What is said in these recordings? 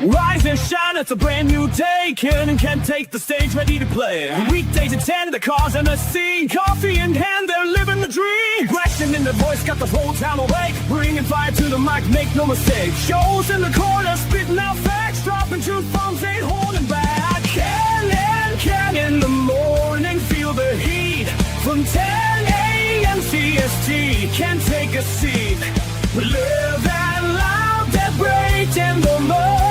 Rise and shine, it's a brand new day. Ken can take the stage, ready to play. Weekdays at 10, the cars and the scene. Coffee in hand, they're living the dream. Question in the voice, got the whole town awake. Bringing fire to the mic, make no mistake. Shows in the corner, spitting out facts. Dropping truth bombs, ain't holding back. Ken in the morning, feel the heat. From 10 a.m. CST, can take a seat. We live and loud, that break in the mud.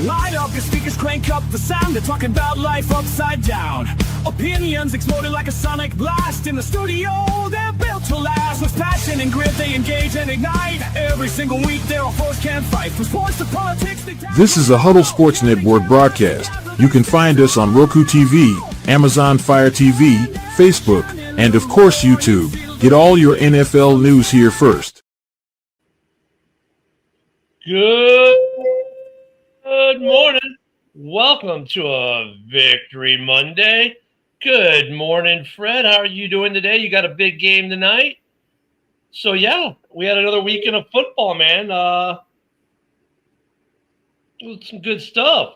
Light up your speakers, crank up the sound. They're talking about life upside down. Opinions exploding like a sonic blast. In the studio, they're built to last. With passion and grit, they engage and ignite. Every single week, their foes can't fight. From sports to politics. This is a Huddle Sports Network broadcast. You can find us on Roku TV, Amazon Fire TV, Facebook, and of course YouTube. Get all your NFL news here first. Good morning. Welcome to a Victory Monday. Good morning, Fred. How are you doing today? You got a big game tonight? So, yeah, we had another weekend of football, man. Some good stuff.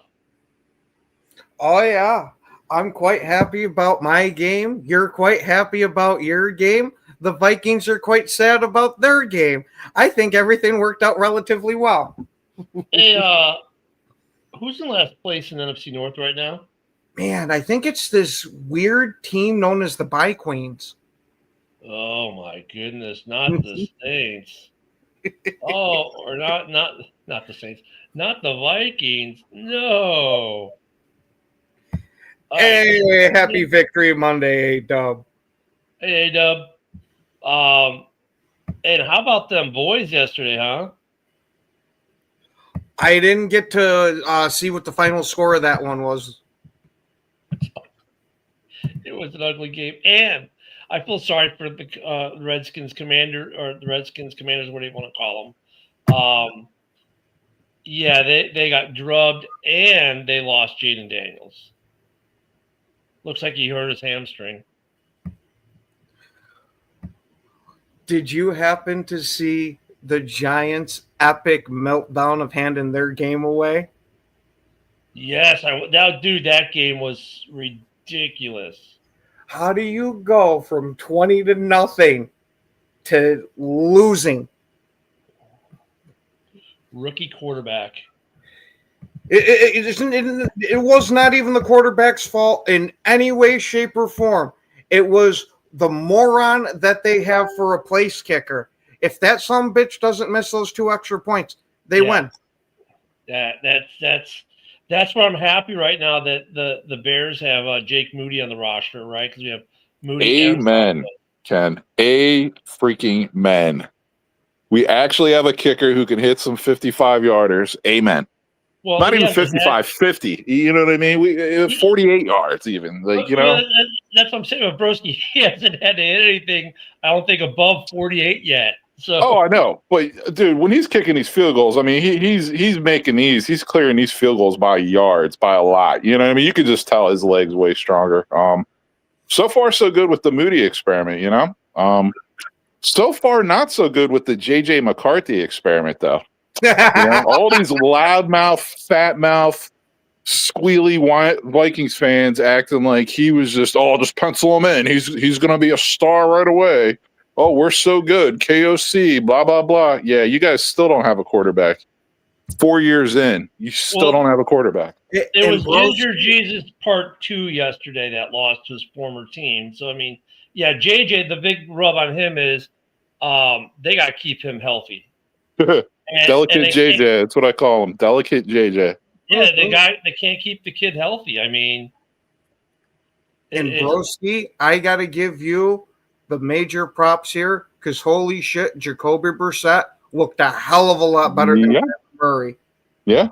Oh, yeah. I'm quite happy about my game. You're quite happy about your game. The Vikings are quite sad about their game. I think everything worked out relatively well. Hey, who's in last place in NFC North right now? Man, I think it's this weird team known as the Bye Queens. Oh my goodness, not the Saints. Oh, or not the Saints. Not the Vikings. No. Hey, happy Victory Monday, Dub. Hey, Dub. And how about them boys yesterday, huh? I didn't get to see what the final score of that one was. It was an ugly game, and I feel sorry for the Redskins commander or the Redskins commanders, what do you want to call them? Yeah, they got drubbed, and they lost Jaden Daniels. Looks like he hurt his hamstring. Did you happen to see the Giants' epic meltdown of handing their game away? Yes, that game was ridiculous. How do you go from 20-0 to losing? Rookie quarterback. It was not even the quarterback's fault in any way, shape, or form. It was the moron that they have for a place kicker. If that sumbitch doesn't miss those 2 extra points, they win. That's where I'm happy right now that the Bears have Jake Moody on the roster, right? Because we have Moody. Amen, Ken. Freaking men. We actually have a kicker who can hit some 55-yarders. Amen. Well, not even 55, 50. You know what I mean? We 48 yards even. Like, you know. That's what I'm saying with Broski. He hasn't had to hit anything, I don't think, above 48 yet. So. Oh, I know. But, dude, when he's kicking these field goals, I mean, he's making these. He's clearing these field goals by yards, by a lot. You know what I mean? You could just tell his leg's way stronger. So far, so good with the Moody experiment, you know? So far, not so good with the J.J. McCarthy experiment, though. You know, all these loudmouth, fat mouth, squealy Vikings fans acting like he was just pencil him in. He's going to be a star right away. Oh, we're so good. KOC, blah, blah, blah. Yeah, you guys still don't have a quarterback. 4 years in, you still don't have a quarterback. It was Ginger Jesus Part 2 yesterday that lost to his former team. So, I mean, yeah, JJ, the big rub on him is they got to keep him healthy. Delicate JJ. That's what I call him. Delicate JJ. Yeah, they can't keep the kid healthy. I mean. And Broski, I got to give you the major props here because holy shit, Jacoby Brissett looked a hell of a lot better than Murray. Yeah.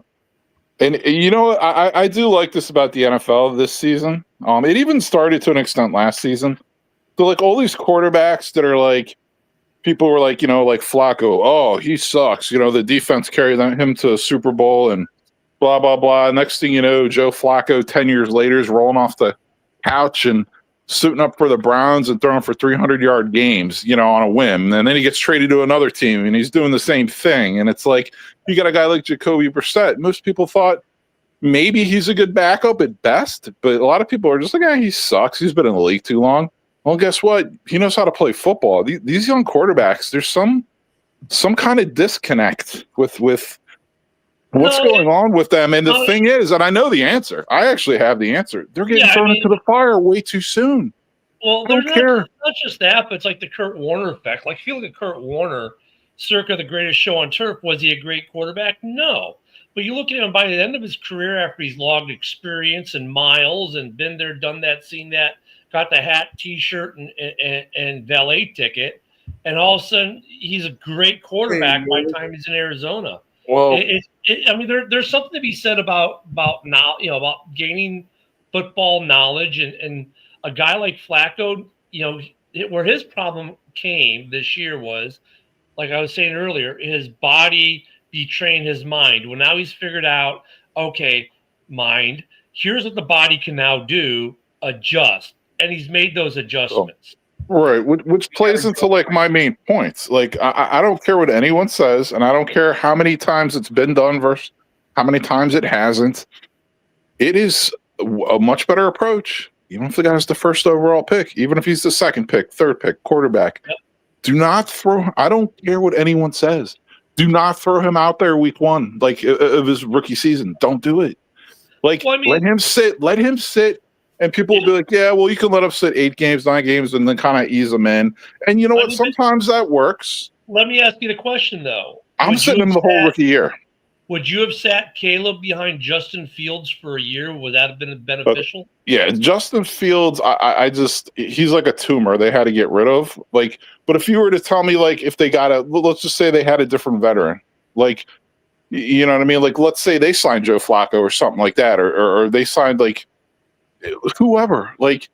And you know, I do like this about the NFL this season. It even started to an extent last season. So like all these quarterbacks that are like, people were like, you know, like Flacco, oh, he sucks. You know, the defense carried him to a Super Bowl and blah, blah, blah. Next thing you know, Joe Flacco 10 years later is rolling off the couch and suiting up for the Browns and throwing for 300-yard games, on a whim. And then he gets traded to another team and he's doing the same thing. And it's like, you got a guy like Jacoby Brissett. Most people thought maybe he's a good backup at best, but a lot of people are just like, he sucks. He's been in the league too long. Well, guess what? He knows how to play football. These young quarterbacks, there's some kind of disconnect with what's going on with them. And the thing is, and I know the answer. I actually have the answer. They're getting thrown into the fire way too soon. Well, they're not just that, but it's like the Kurt Warner effect. Like, if you look at Kurt Warner, circa the greatest show on turf, was he a great quarterback? No. But you look at him by the end of his career, after he's logged experience and miles and been there, done that, seen that, got the hat, T-shirt, and valet ticket, and all of a sudden he's a great quarterback by the time he's in Arizona. Well, there's something to be said about now, about gaining football knowledge, and a guy like Flacco, where his problem came this year was, like I was saying earlier, his body betraying his mind. Well, now he's figured out, okay, mind, here's what the body can now do, adjust. And he's made those adjustments. Right, which plays into like my main points. Like, I don't care what anyone says, and I don't care how many times it's been done versus how many times it hasn't. It is a much better approach, even if the guy's the first overall pick, even if he's the second pick, third pick, quarterback. Yep. Do not throw. I don't care what anyone says. Do not throw him out there week one, like of his rookie season. Don't do it. Like, let him sit. Let him sit. And people will be like, yeah, well, you can let him sit 8 games, 9 games, and then kind of ease them in. And you know what? Sometimes that works. Let me ask you the question, though. I'm sitting him the whole rookie year. Would you have sat Caleb behind Justin Fields for a year? Would that have been beneficial? Yeah, Justin Fields, I just, he's like a tumor they had to get rid of. Like, but if you were to tell me, like, if they got let's just say they had a different veteran, like, you know what I mean? Like, let's say they signed Joe Flacco or something like that, or they signed, like, whoever. Like,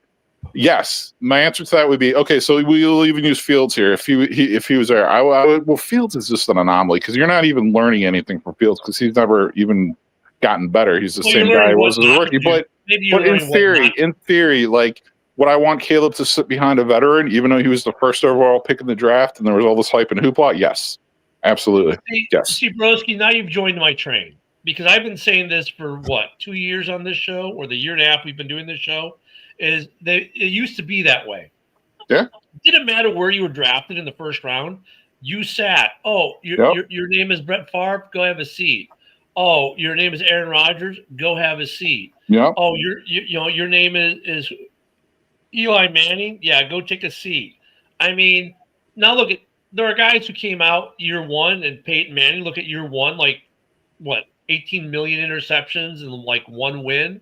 yes, my answer to that would be, okay, so we'll even use Fields here. If he was there, I would, well, Fields is just an anomaly because you're not even learning anything from Fields because he's never even gotten better. He's the same guy he was as a rookie. But in theory, like, would I want Caleb to sit behind a veteran, even though he was the first overall pick in the draft and there was all this hype and hoopla? Yes, absolutely. Yes. See, Broski, now you've joined my train. Because I've been saying this for 2 years on this show, or the year and a half we've been doing this show, it used to be that way. Yeah. It didn't matter where you were drafted in the first round. You sat. Oh, your name is Brett Favre. Go have a seat. Oh, your name is Aaron Rodgers. Go have a seat. Yeah. Oh, your name is Eli Manning. Yeah, go take a seat. I mean, now look at, there are guys who came out year one, and Peyton Manning. Look at year one, like what? 18 million interceptions and like 1 win.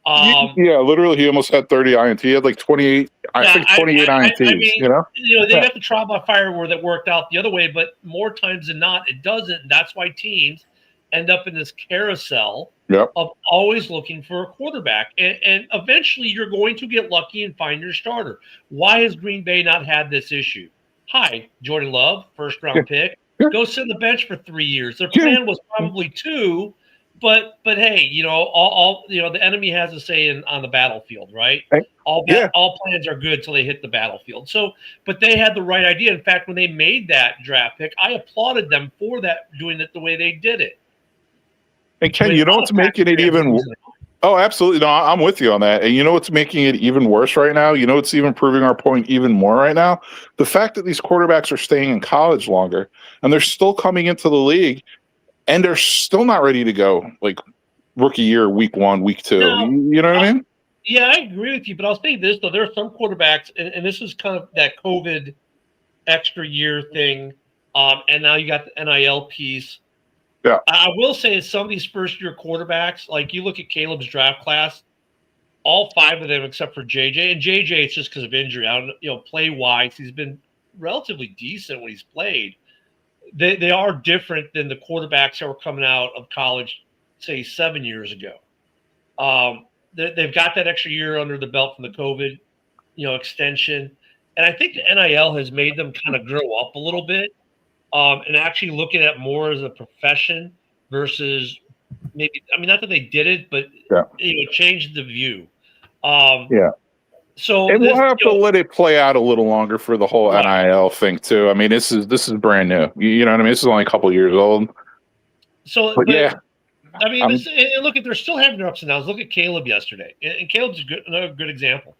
Yeah, literally, he almost had 30 INT. He had like 28. I think 28 INTs. I mean, they got the trial by fire where that worked out the other way, but more times than not, it doesn't. And that's why teams end up in this carousel of always looking for a quarterback, and eventually you're going to get lucky and find your starter. Why has Green Bay not had this issue? Hi, Jordan Love, first round pick. Go sit on the bench for 3 years. Their plan was probably 2, but hey, all the enemy has a say on the battlefield, right? All plans are good till they hit the battlefield. So, but they had the right idea. In fact, when they made that draft pick, I applauded them for that, doing it the way they did it. And Ken, you know what's making it even? Oh, absolutely. No, I'm with you on that. And you know what's making it even worse right now? You know what's even proving our point even more right now? The fact that these quarterbacks are staying in college longer and they're still coming into the league and they're still not ready to go like rookie year, week 1, week 2. Now, you know what I mean? Yeah, I agree with you. But I'll say this, though. There are some quarterbacks, and this is kind of that COVID extra year thing. And now you got the NIL piece. Yeah. I will say some of these first-year quarterbacks, like you look at Caleb's draft class, all 5 of them except for JJ. And JJ, it's just because of injury. I don't play-wise, he's been relatively decent when he's played. They are different than the quarterbacks that were coming out of college, say, 7 years ago. They've got that extra year under the belt from the COVID, extension. And I think the NIL has made them kind of grow up a little bit. And actually looking at more as a profession versus maybe, not that they did it, but it changed the view. So And we'll this, have to let it play out a little longer for the whole Right. NIL thing too. I mean, this is brand new. You know what I mean? This is only a couple years old. so, But but yeah, I mean, I'm and look at they're still having their ups and downs. Look at Caleb yesterday, and Caleb's another good example.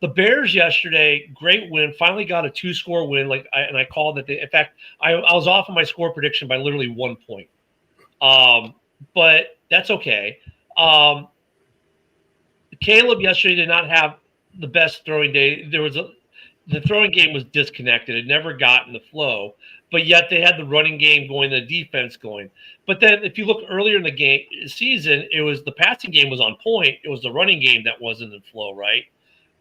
The Bears yesterday, great win. Finally got a 2-score win. I called it. In fact, I was off on my score prediction by literally 1 point. But that's okay. Caleb yesterday did not have the best throwing day. The throwing game was disconnected. It never got in the flow, but yet they had the running game going, the defense going. But then if you look earlier in the season, it was the passing game was on point. It was the running game that wasn't in flow, right?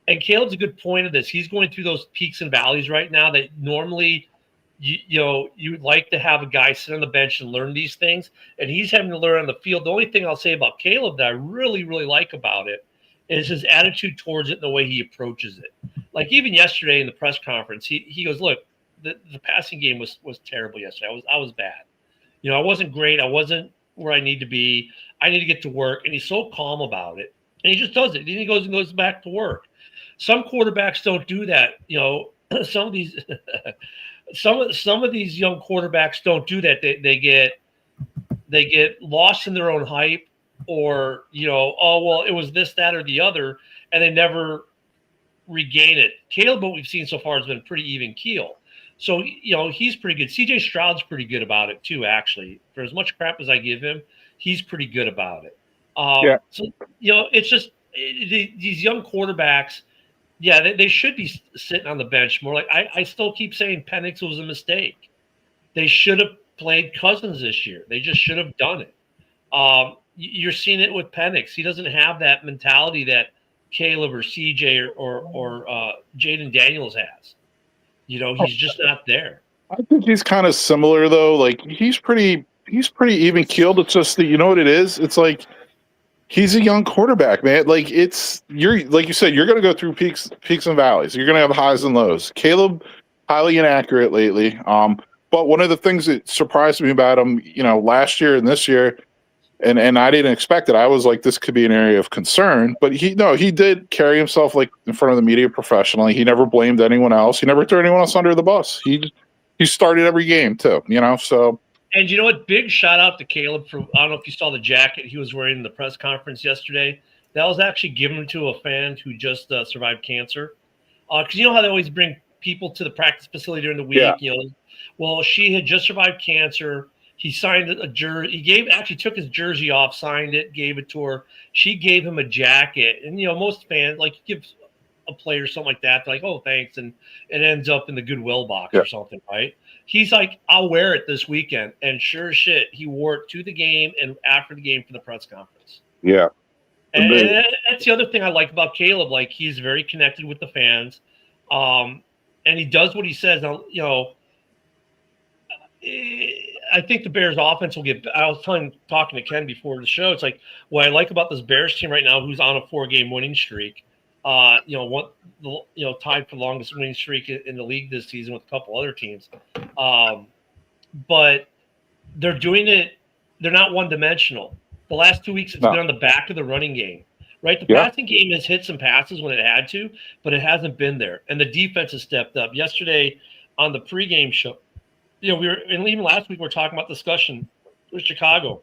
And Caleb's a good point of this. He's going through those peaks and valleys right now that normally you would like to have a guy sit on the bench and learn these things, and he's having to learn on the field. The only thing I'll say about Caleb that I really, really like about it is his attitude towards it and the way he approaches it. Like even yesterday in the press conference, he goes, "Look, the passing game was terrible yesterday. I was bad. I wasn't great. I wasn't where I need to be. I need to get to work." And he's so calm about it, and he just does it. Then he goes back to work. Some quarterbacks don't do that. Some of these some of these young quarterbacks don't do that. They get lost in their own hype, or oh well, it was this, that, or the other, and they never regain it. Caleb, what we've seen so far, has been pretty even keel. So he's pretty good. CJ Stroud's pretty good about it too. Actually, for as much crap as I give him, he's pretty good about it. Yeah. So it's just these young quarterbacks. Yeah, they should be sitting on the bench more. Like I still keep saying Penix was a mistake. They should have played Cousins this year. They just should have done it. You're seeing it with Penix. He doesn't have that mentality that Caleb or CJ or Jaden Daniels has. He's just not there. I think he's kind of similar though. Like he's pretty even keeled. It's just that, you know what it is? It's like he's a young quarterback, man. Like you're like you said, you're gonna go through peaks and valleys. You're gonna have highs and lows. Caleb, highly inaccurate lately. But one of the things that surprised me about him, last year and this year, and I didn't expect it. I was like, this could be an area of concern. But he did carry himself like in front of the media professionally. He never blamed anyone else. He never threw anyone else under the bus. He started every game too, so. And you know what? Big shout out to Caleb for, I don't know if you saw the jacket he was wearing in the press conference yesterday. That was actually given to a fan who just survived cancer. Because you know how they always bring people to the practice facility during the week? Yeah. Well, she had just survived cancer. He signed a jersey. He took his jersey off, signed it, gave it to her. She gave him a jacket. And, most fans, like, you give a player something like that, they're like, oh, thanks. And it ends up in the Goodwill box or something, right? He's like, I'll wear it this weekend. And sure as shit, he wore it to the game and after the game for the press conference. Yeah. And that's the other thing I like about Caleb. Like, he's very connected with the fans. And he does what he says. Now, I think the Bears offense will get – I was talking to Ken before the show. It's like what I like about this Bears team right now, who's on a 4-game winning streak, tied for the longest winning streak in the league this season with a couple other teams. But they're doing it – they're not one-dimensional. The last 2 weeks, it's been on the back of the running game, right? The passing game has hit some passes when it had to, but it hasn't been there. And the defense has stepped up. Yesterday on the pregame show, even last week we were talking about discussion with Chicago.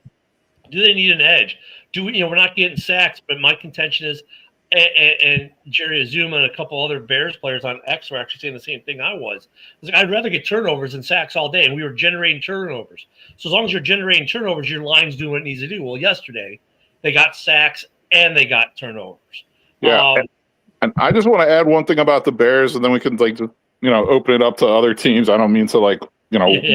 Do they need an edge? We're not getting sacks, but my contention is, and Jerry Azuma and a couple other Bears players on X were actually saying the same thing I was. Like, I'd rather get turnovers than sacks all day, and we were generating turnovers. So as long as you're generating turnovers, your line's doing what it needs to do. Well, yesterday they got sacks and they got turnovers. Yeah, and I just want to add one thing about the Bears, and then we can open it up to other teams. I don't mean to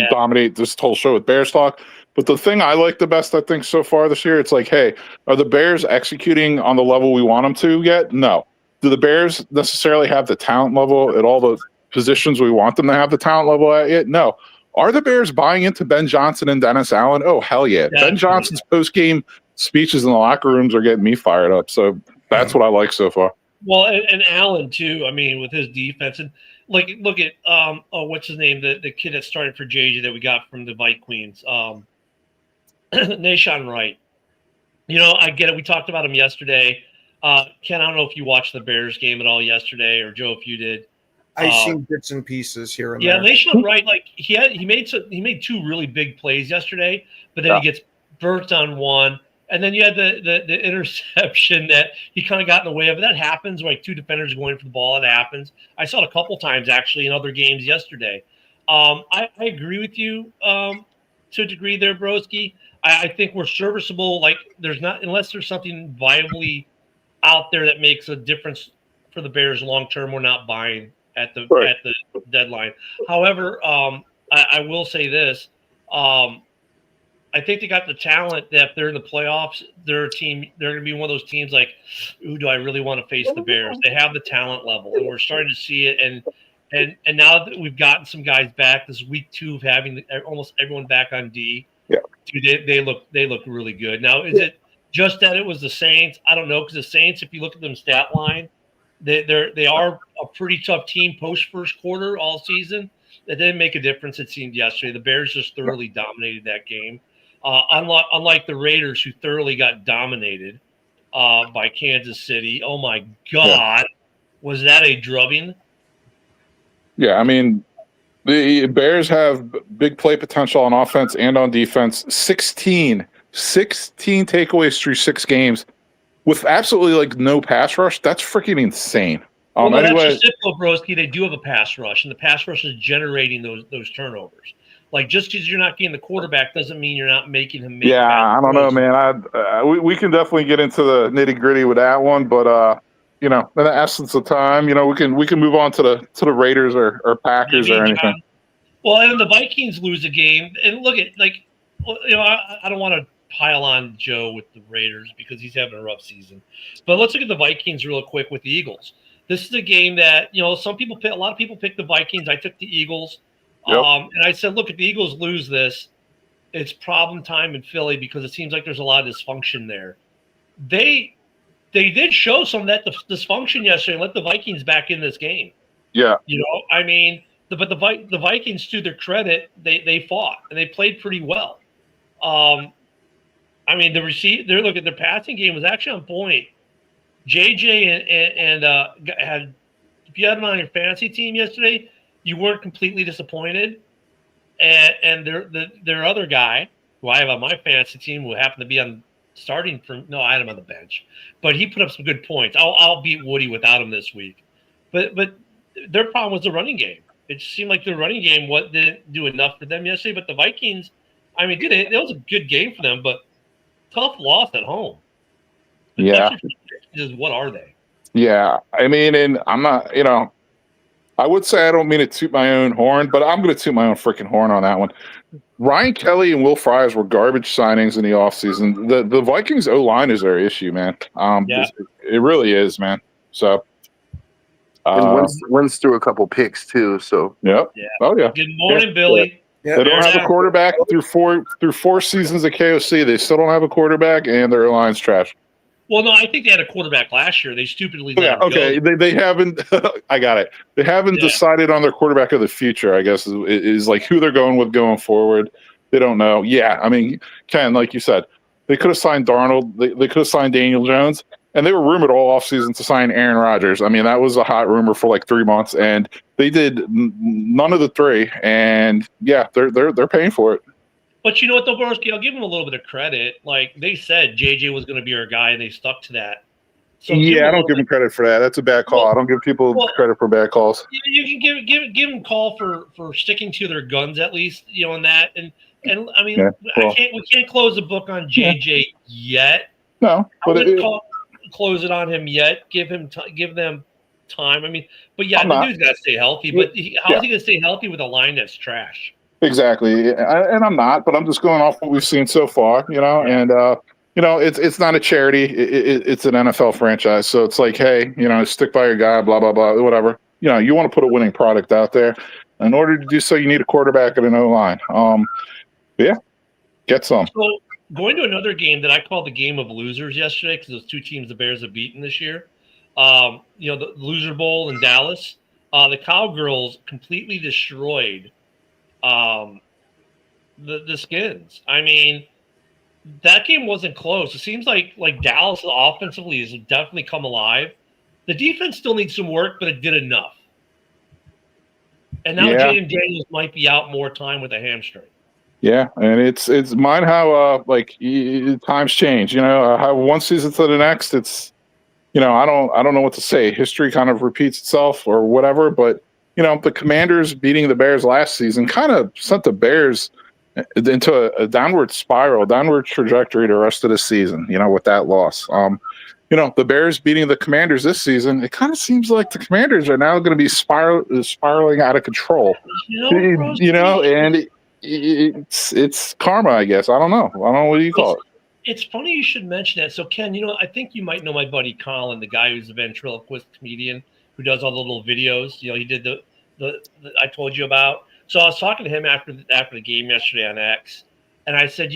dominate this whole show with Bears talk. But the thing I like the best, I think, so far this year, it's like, hey, are the Bears executing on the level we want them to yet? No. Do the Bears necessarily have the talent level at all the positions we want them to have the talent level at yet? No. Are the Bears buying into Ben Johnson and Dennis Allen? Oh, hell yeah. Definitely. Ben Johnson's post-game speeches in the locker rooms are getting me fired up. So that's what I like so far. Well, and Allen, too, I mean, with his defense. And look at what's his name? The kid that started for JJ that we got from the Vite Queens. Nahshon Wright. I get it. We talked about him yesterday. Ken, I don't know if you watched the Bears game at all yesterday, or Joe, if you did. I seen bits and pieces here and Yeah, there. they showed right. Like he made 2 really big plays yesterday, but then he gets burnt on one, and then you had the interception that he kind of got in the way of. That happens. Like 2 defenders going for the ball. It happens. I saw it a couple times actually in other games yesterday. I agree with you to a degree there, Broski. I think we're serviceable. Like there's not unless there's something viably out there that makes a difference for the Bears long term. We're not buying at the deadline. However, I will say this: I think they got the talent that if they're in the playoffs, they're a team. They're going to be one of those teams like, "Ooh, do I really want to face the Bears?" They have the talent level, and we're starting to see it. And now that we've gotten some guys back, this week 2 of having almost everyone back on D, dude, they look really good. Now, is it just that it was the Saints? I don't know, because the Saints, if you look at them stat line, they are a pretty tough team post first quarter all season. That didn't make a difference, it seemed yesterday. The Bears just thoroughly dominated that game. Unlike the Raiders, who thoroughly got dominated by Kansas City. Oh my God, was that a drubbing? Yeah, I mean, the Bears have big play potential on offense and on defense. 16 takeaways through 6 games with absolutely like no pass rush. That's freaking insane. Well, Anyway, that's just it, Broski. They do have a pass rush, and the pass rush is generating those turnovers. Like just because you're not getting the quarterback doesn't mean you're not making him make. yeah, I don't know, man. We can definitely get into the nitty gritty with that one, but in the essence of time, we can move on to the Raiders or Packers or anything. Well, and the Vikings lose a game, and look at I don't want to pile on Joe with the Raiders because he's having a rough season, but let's look at the Vikings real quick with the Eagles. This is a game that a lot of people picked the Vikings. I took the Eagles, and I said, look, if the Eagles lose this, it's problem time in Philly because it seems like there's a lot of dysfunction there. They did show some of that dysfunction yesterday and let the Vikings back in this game. Yeah. But the Vikings, to their credit, they fought and they played pretty well. Their passing game was actually on point. JJ and if you had him on your fantasy team yesterday, you weren't completely disappointed. And their other guy, who I have on my fantasy team, who happened to be on I had him on the bench, but he put up some good points. I'll beat Woody without him this week. But their problem was the running game. It seemed like the running game didn't do enough for them yesterday. But the Vikings, it was a good game for them, but tough loss at home. Yeah. Just what are they? Yeah. And I'm not, I would say I don't mean to toot my own horn, but I'm going to toot my own freaking horn on that one. Ryan Kelly and Will Fries were garbage signings in the offseason. The Vikings O-line is their issue, man. It really is, man. So. Wentz threw a couple picks too. So. Yep. Yeah. Oh yeah. Good morning, Billy. Yeah. They don't have a quarterback through four seasons of KOC. They still don't have a quarterback, and their line's trash. Well, no, I think they had a quarterback last year. They stupidly let him okay. go. They haven't. I got it. They haven't decided on their quarterback of the future. I guess is like who they're going with going forward. They don't know. Yeah, Ken, like you said, they could have signed Darnold. They could have signed Daniel Jones, and they were rumored all offseason to sign Aaron Rodgers. That was a hot rumor for like 3 months, and they did none of the 3. And yeah, they're paying for it. But you know what, though, Borowski, I'll give them a little bit of credit. Like they said, JJ was going to be our guy, and they stuck to that. So I don't give them credit for that. That's a bad call. I don't give people credit for bad calls. You can give them call for sticking to their guns at least, on that. And we can't close the book on JJ yet. No, but close it on him yet. Give them time. The dude's got to stay healthy. But how is he going to stay healthy with a line that's trash? Exactly, and I'm not, but I'm just going off what we've seen so far, and it's not a charity, it's an NFL franchise, so it's like, hey, stick by your guy, blah blah blah, whatever. You want to put a winning product out there. In order to do so, you need a quarterback and an O-line. Get some. So going to another game that I call the game of losers yesterday, because those 2 teams the Bears have beaten this year, the Loser Bowl in Dallas, the Cowgirls completely destroyed the Skins. that game wasn't close. It seems like Dallas offensively has definitely come alive. The defense still needs some work, but it did enough. And now Yeah. Jaden Daniels might be out more time with a hamstring. Yeah, and it's mine how times change. How one season to the next. It's I don't know what to say. History kind of repeats itself or whatever. But the Commanders beating the Bears last season kind of sent the Bears into a downward spiral, downward trajectory the rest of the season. With that loss. The Bears beating the Commanders this season, it kind of seems like the Commanders are now going to be spiraling out of control. And it's karma, I guess. I don't know. What do you call it? It's funny you should mention that. So, Ken, I think you might know my buddy Colin, the guy who's a ventriloquist comedian who does all the little videos. He did the I told you about. So I was talking to him after the game yesterday on X, and I said,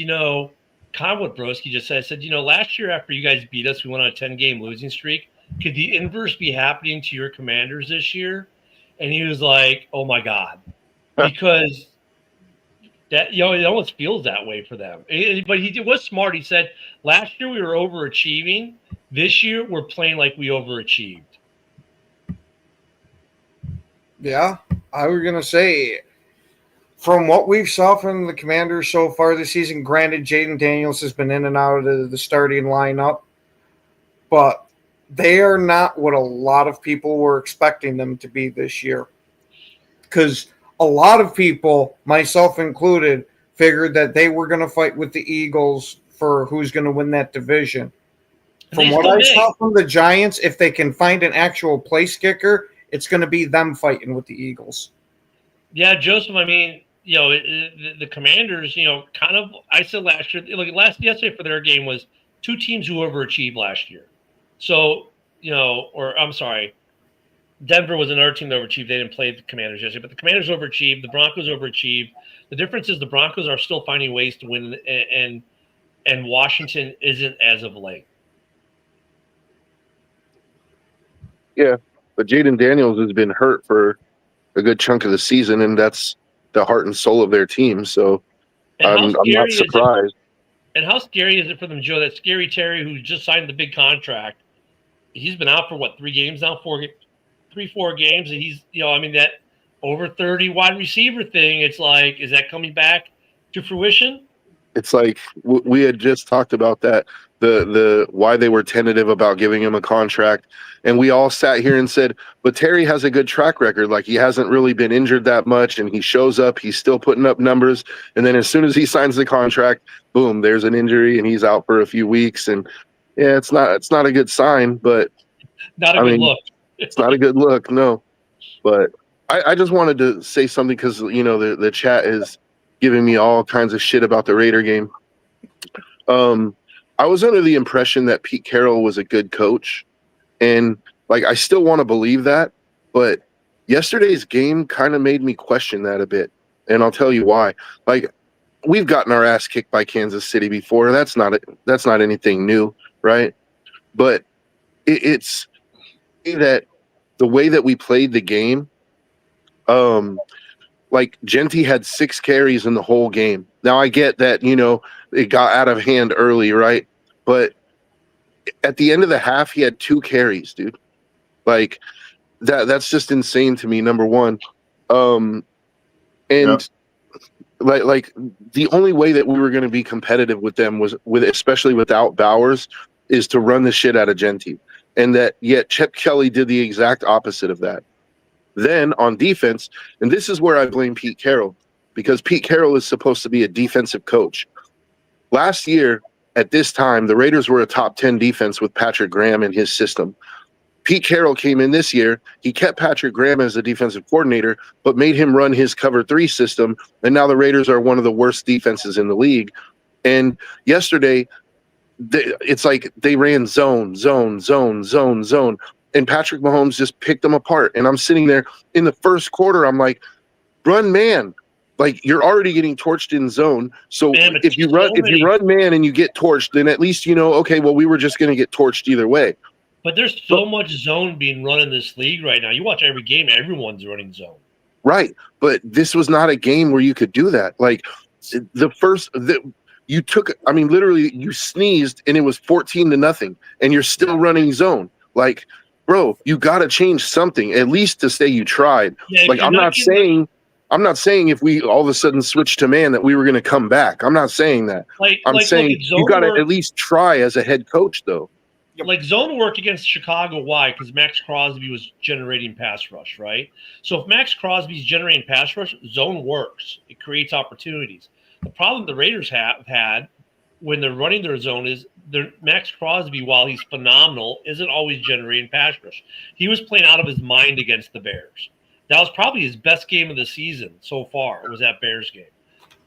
kind of what Broski just said. I said, last year after you guys beat us, we went on a 10-game losing streak. Could the inverse be happening to your Commanders this year? And he was like, oh, my God. Because that it almost feels that way for them. But he was smart. He said, last year we were overachieving. This year we're playing like we overachieved. Yeah, I was going to say, from what we've saw from the Commanders so far this season, granted, Jaden Daniels has been in and out of the starting lineup, but they are not what a lot of people were expecting them to be this year. Because a lot of people, myself included, figured that they were going to fight with the Eagles for who's going to win that division. From what I saw from the Giants, if they can find an actual place kicker, it's going to be them fighting with the Eagles. Yeah, Joseph, I mean, the Commanders, kind of, I said last year, yesterday for their game was two teams who overachieved last year. So, I'm sorry, Denver was another team that overachieved. They didn't play the Commanders yesterday, but the Commanders overachieved. The Broncos overachieved. The difference is the Broncos are still finding ways to win, and Washington isn't as of late. Yeah, but Jaden Daniels has been hurt for a good chunk of the season, and that's the heart and soul of their team. So I'm not surprised. And how scary is it for them, Joe, that Scary Terry, who just signed the big contract, he's been out for, 3 games now? 4 games, and he's, that over 30 wide receiver thing, it's like, is that coming back to fruition? It's like we had just talked about that, the why they were tentative about giving him a contract, and we all sat here and said, but Terry has a good track record. Like, he hasn't really been injured that much, and he shows up, he's still putting up numbers, and then as soon as he signs the contract, boom, there's an injury, and he's out for a few weeks, and yeah, it's not a good sign, but not a good look. It's not a good look, no. But I just wanted to say something because the chat is giving me all kinds of shit about the Raider game. I was under the impression that Pete Carroll was a good coach, and I still want to believe that, but yesterday's game kind of made me question that a bit, and I'll tell you why. We've gotten our ass kicked by Kansas City before. That's not anything new, right? But it's that the way that we played the game, Genty had 6 carries in the whole game. Now I get that, it got out of hand early, right? But at the end of the half, he had 2 carries, dude. That's just insane to me, number one. The only way that we were going to be competitive with them was especially without Bowers, is to run the shit out of Genty. And yet Chip Kelly did the exact opposite of that. Then on defense, and this is where I blame Pete Carroll, because Pete Carroll is supposed to be a defensive coach. Last year, at this time, the Raiders were a top 10 defense with Patrick Graham in his system. Pete Carroll came in this year. He kept Patrick Graham as the defensive coordinator, but made him run his cover 3 system. And now the Raiders are one of the worst defenses in the league. And yesterday, it's like they ran zone. And Patrick Mahomes just picked them apart. And I'm sitting there in the first quarter. I'm like, run man. You're already getting torched in zone. So if you run man and you get torched, then at least okay, well, we were just going to get torched either way. But there's so much zone being run in this league right now. You watch every game, everyone's running zone. Right. But this was not a game where you could do that. You took, I mean, literally, you sneezed and it was 14-0, and you're still running zone. Like, bro, you got to change something at least to say you tried. Yeah, if Like, you're I'm not saying if we all of a sudden switch to man that we were going to come back. I'm not saying that. I'm saying look, you got to at least try as a head coach, though. Like zone worked against Chicago. Why? Because Max Crosby was generating pass rush, right? So if Max Crosby's generating pass rush, zone works. It creates opportunities. The problem the Raiders have had when they're running their zone is Max Crosby, while he's phenomenal, isn't always generating pass rush. He was playing out of his mind against the Bears. That was probably his best game of the season so far. Was that Bears game?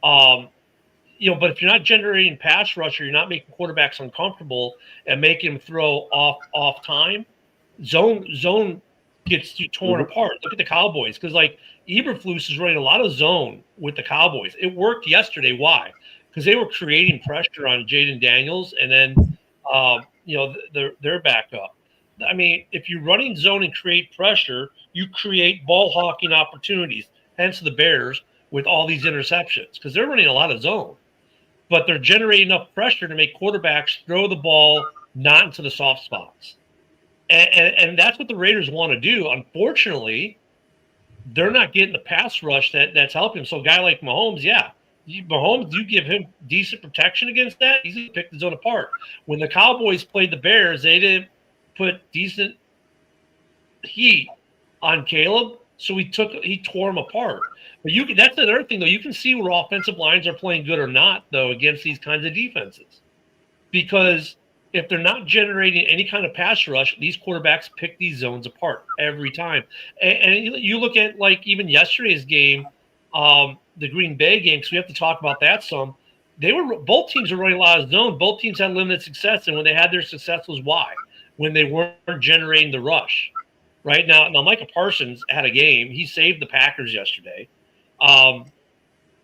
But if you're not generating pass rush, or you're not making quarterbacks uncomfortable and making them throw off time, zone gets torn apart. Look at the Cowboys, because like Eberflus is running a lot of zone with the Cowboys. It worked yesterday. Why? Because they were creating pressure on Jaden Daniels, and then they're back up. I mean, if you're running zone and create pressure, you create ball hawking opportunities. Hence the Bears with all these interceptions, because they're running a lot of zone, but they're generating enough pressure to make quarterbacks throw the ball not into the soft spots. And that's what the Raiders want to do. Unfortunately, they're not getting the pass rush that's helping. So a guy like Mahomes, you give him decent protection against that, he's going to pick the zone apart. When the Cowboys played the Bears, they didn't put decent heat on Caleb, so he tore him apart. But that's another thing, though. You can see where offensive lines are playing good or not, though, against these kinds of defenses. Because if they're not generating any kind of pass rush, these quarterbacks pick these zones apart every time. And you look at, like, even yesterday's game, the Green Bay game, because we have to talk about that some. Both teams were running a lot of zone. Both teams had limited success, and when they had their success was why? When they weren't generating the rush. Right now Micah Parsons had a game. He saved the Packers yesterday.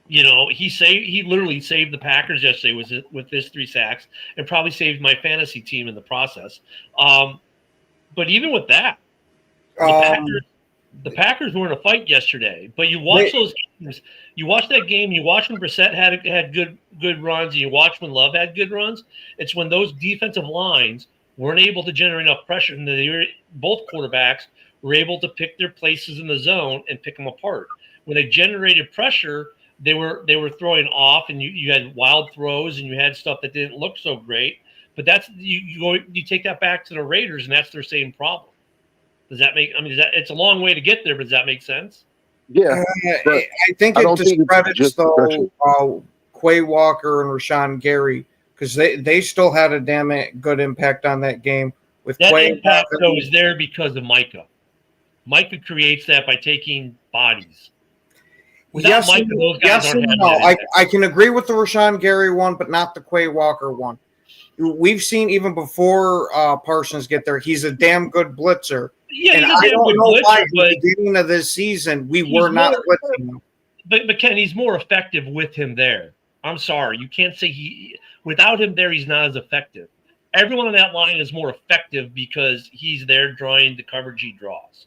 He literally saved the Packers yesterday with his 3 sacks, and probably saved my fantasy team in the process. But even with that, the Packers were in a fight yesterday. But you watch those games. You watch that game. You watch when Brissett had good runs, and you watch when Love had good runs. It's when those defensive lines weren't able to generate enough pressure, and both quarterbacks were able to pick their places in the zone and pick them apart. When they generated pressure, they were throwing off, and you had wild throws, and you had stuff that didn't look so great. But that's you take that back to the Raiders, and that's their same problem. Does that make? I mean, it's a long way to get there, but does that make sense? Yeah, I think it discredits though Quay Walker and Rashawn Gary, because they still had a damn good impact on that game. With that Quay impact though is there because of Micah. Micah creates that by taking bodies. Without Micah, those guys aren't having that. I can agree with the Rashawn Gary one, but not the Quay Walker one. We've seen even before Parsons get there, he's a damn good blitzer. Yeah, and I don't know why at the beginning of this season we were not blitzing him. But Ken, he's more effective with him there. I'm sorry, you can't say without him there he's not as effective. Everyone on that line is more effective because he's there drawing the coverage he draws.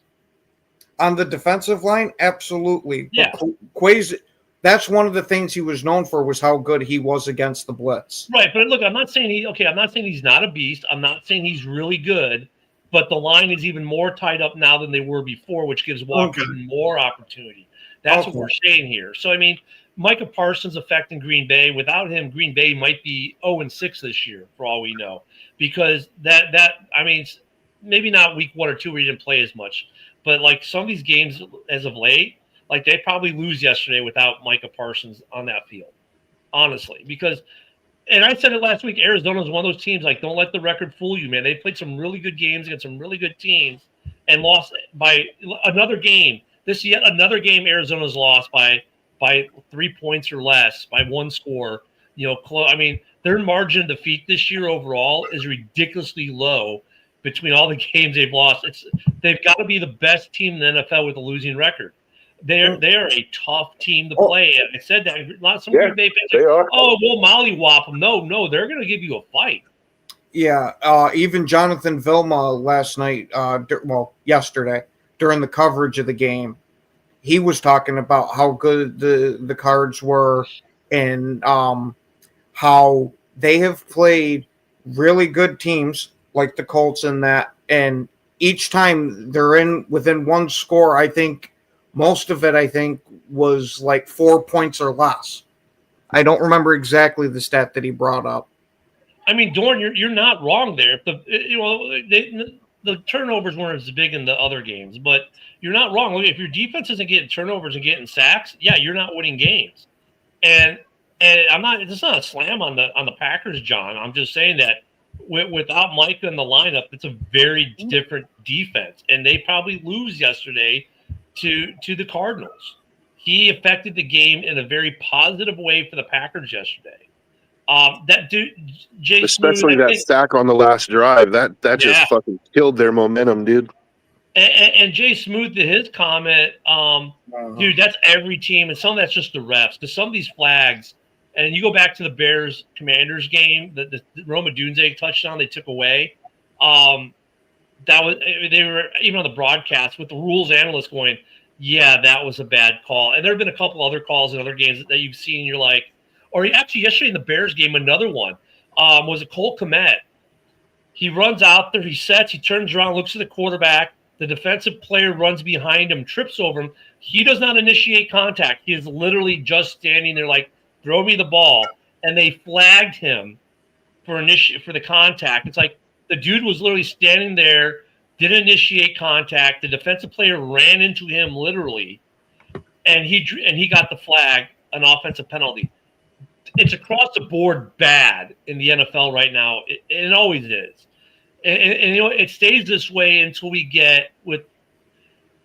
On the defensive line, absolutely. Yeah. Quay's, that's one of the things he was known for, was how good he was against the blitz. Right, but look, I'm not saying he's not a beast. I'm not saying he's really good, but the line is even more tied up now than they were before, which gives Walker even more opportunity. That's what we're saying here. So, I mean, Micah Parsons affecting Green Bay. Without him, Green Bay might be 0-6 this year, for all we know, because I mean, maybe not week 1 or 2 where he didn't play as much, but like some of these games as of late, like they probably lose yesterday without Micah Parsons on that field, honestly, because. And I said it last week, Arizona is one of those teams, like, don't let the record fool you, man. They played some really good games against some really good teams and lost by another game. Yet another game Arizona's lost by 3 points or less, by 1 score. I mean, their margin of defeat this year overall is ridiculously low between all the games they've lost. They've got to be the best team in the NFL with a losing record. They are a tough team to play. And I said that. Some Green Bay fans they are. Oh, we'll mollywop them. No, they're going to give you a fight. Yeah, even Jonathan Vilma last night, yesterday, during the coverage of the game, he was talking about how good the Cards were and how how they have played really good teams like the Colts in that, and each time they're in within one score, I think most of it, was like 4 points or less. I don't remember exactly the stat that he brought up. I mean, Dorn, you're not wrong there. The turnovers weren't as big in the other games, but you're not wrong. Look, if your defense isn't getting turnovers and getting sacks, yeah, you're not winning games. And I'm not. It's not a slam on the Packers, John. I'm just saying that without Micah in the lineup, it's a very different defense, and they probably lose yesterday to the Cardinals. He affected the game in a very positive way for the Packers yesterday. That dude, Jay Especially Smoot, that sack on the last drive. That just fucking killed their momentum, dude. And Jay Smoot did his comment, dude, that's every team, and some of that's just the refs. Because some of these flags, and you go back to the Bears-Commanders game, the Rome Odunze touchdown they took away. That was, they were even on the broadcast with the rules analyst going, yeah, that was a bad call. And there have been a couple other calls in other games that you've seen. You're like, or actually yesterday in the Bears game, another one was a Cole Kmet. He runs out there, he sets, he turns around, looks at the quarterback. The defensive player runs behind him, trips over him. He does not initiate contact. He is literally just standing there like, throw me the ball. And they flagged him for the contact. It's like the dude was literally standing there, didn't initiate contact. The defensive player ran into him literally, and he got the flag, an offensive penalty. It's across the board bad in the NFL right now. It always is. And you know, it stays this way until we get with,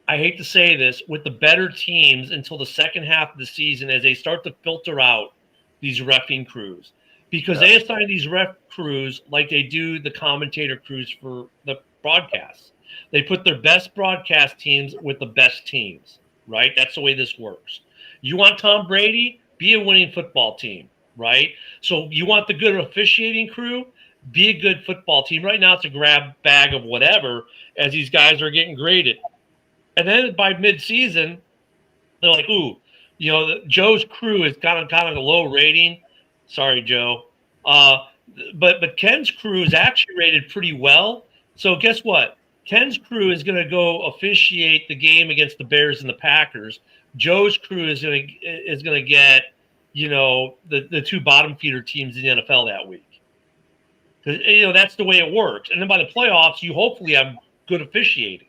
I hate to say this, with the better teams until the second half of the season as they start to filter out these reffing crews. Because they assign these ref crews like they do the commentator crews for the broadcasts. They put their best broadcast teams with the best teams, right? That's the way this works. You want Tom Brady? Be a winning football team, right? So you want the good officiating crew? Be a good football team. Right now it's a grab bag of whatever as these guys are getting graded. And then by mid-season, they're like, ooh, you know, Joe's crew has got a low rating. Sorry, Joe. But Ken's crew is actually rated pretty well. So guess what? Ken's crew is going to go officiate the game against the Bears and the Packers. Joe's crew is going to get, you know, the two bottom feeder teams in the NFL that week. Because, you know, that's the way it works. And then by the playoffs, you hopefully have good officiating.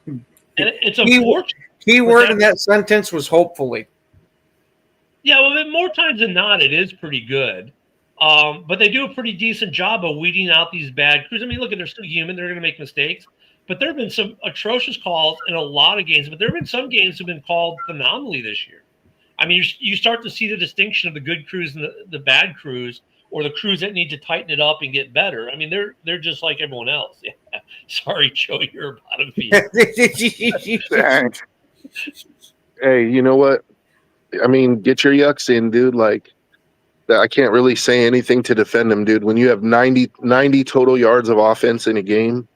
And it's unfortunate. Key word in that sentence was hopefully. Yeah, well, more times than not, it is pretty good. But they do a pretty decent job of weeding out these bad crews. I mean, look, they're still human. They're going to make mistakes. But there have been some atrocious calls in a lot of games. But there have been some games that have been called phenomenally this year. I mean, you start to see the distinction of the good crews and the bad crews, or the crews that need to tighten it up and get better. I mean, they're just like everyone else. Yeah. Sorry, Joe, you're a bottom feeder. Thanks. Hey, you know what? I mean, get your yucks in, dude. Like, I can't really say anything to defend him, dude. When you have 90 total yards of offense in a game,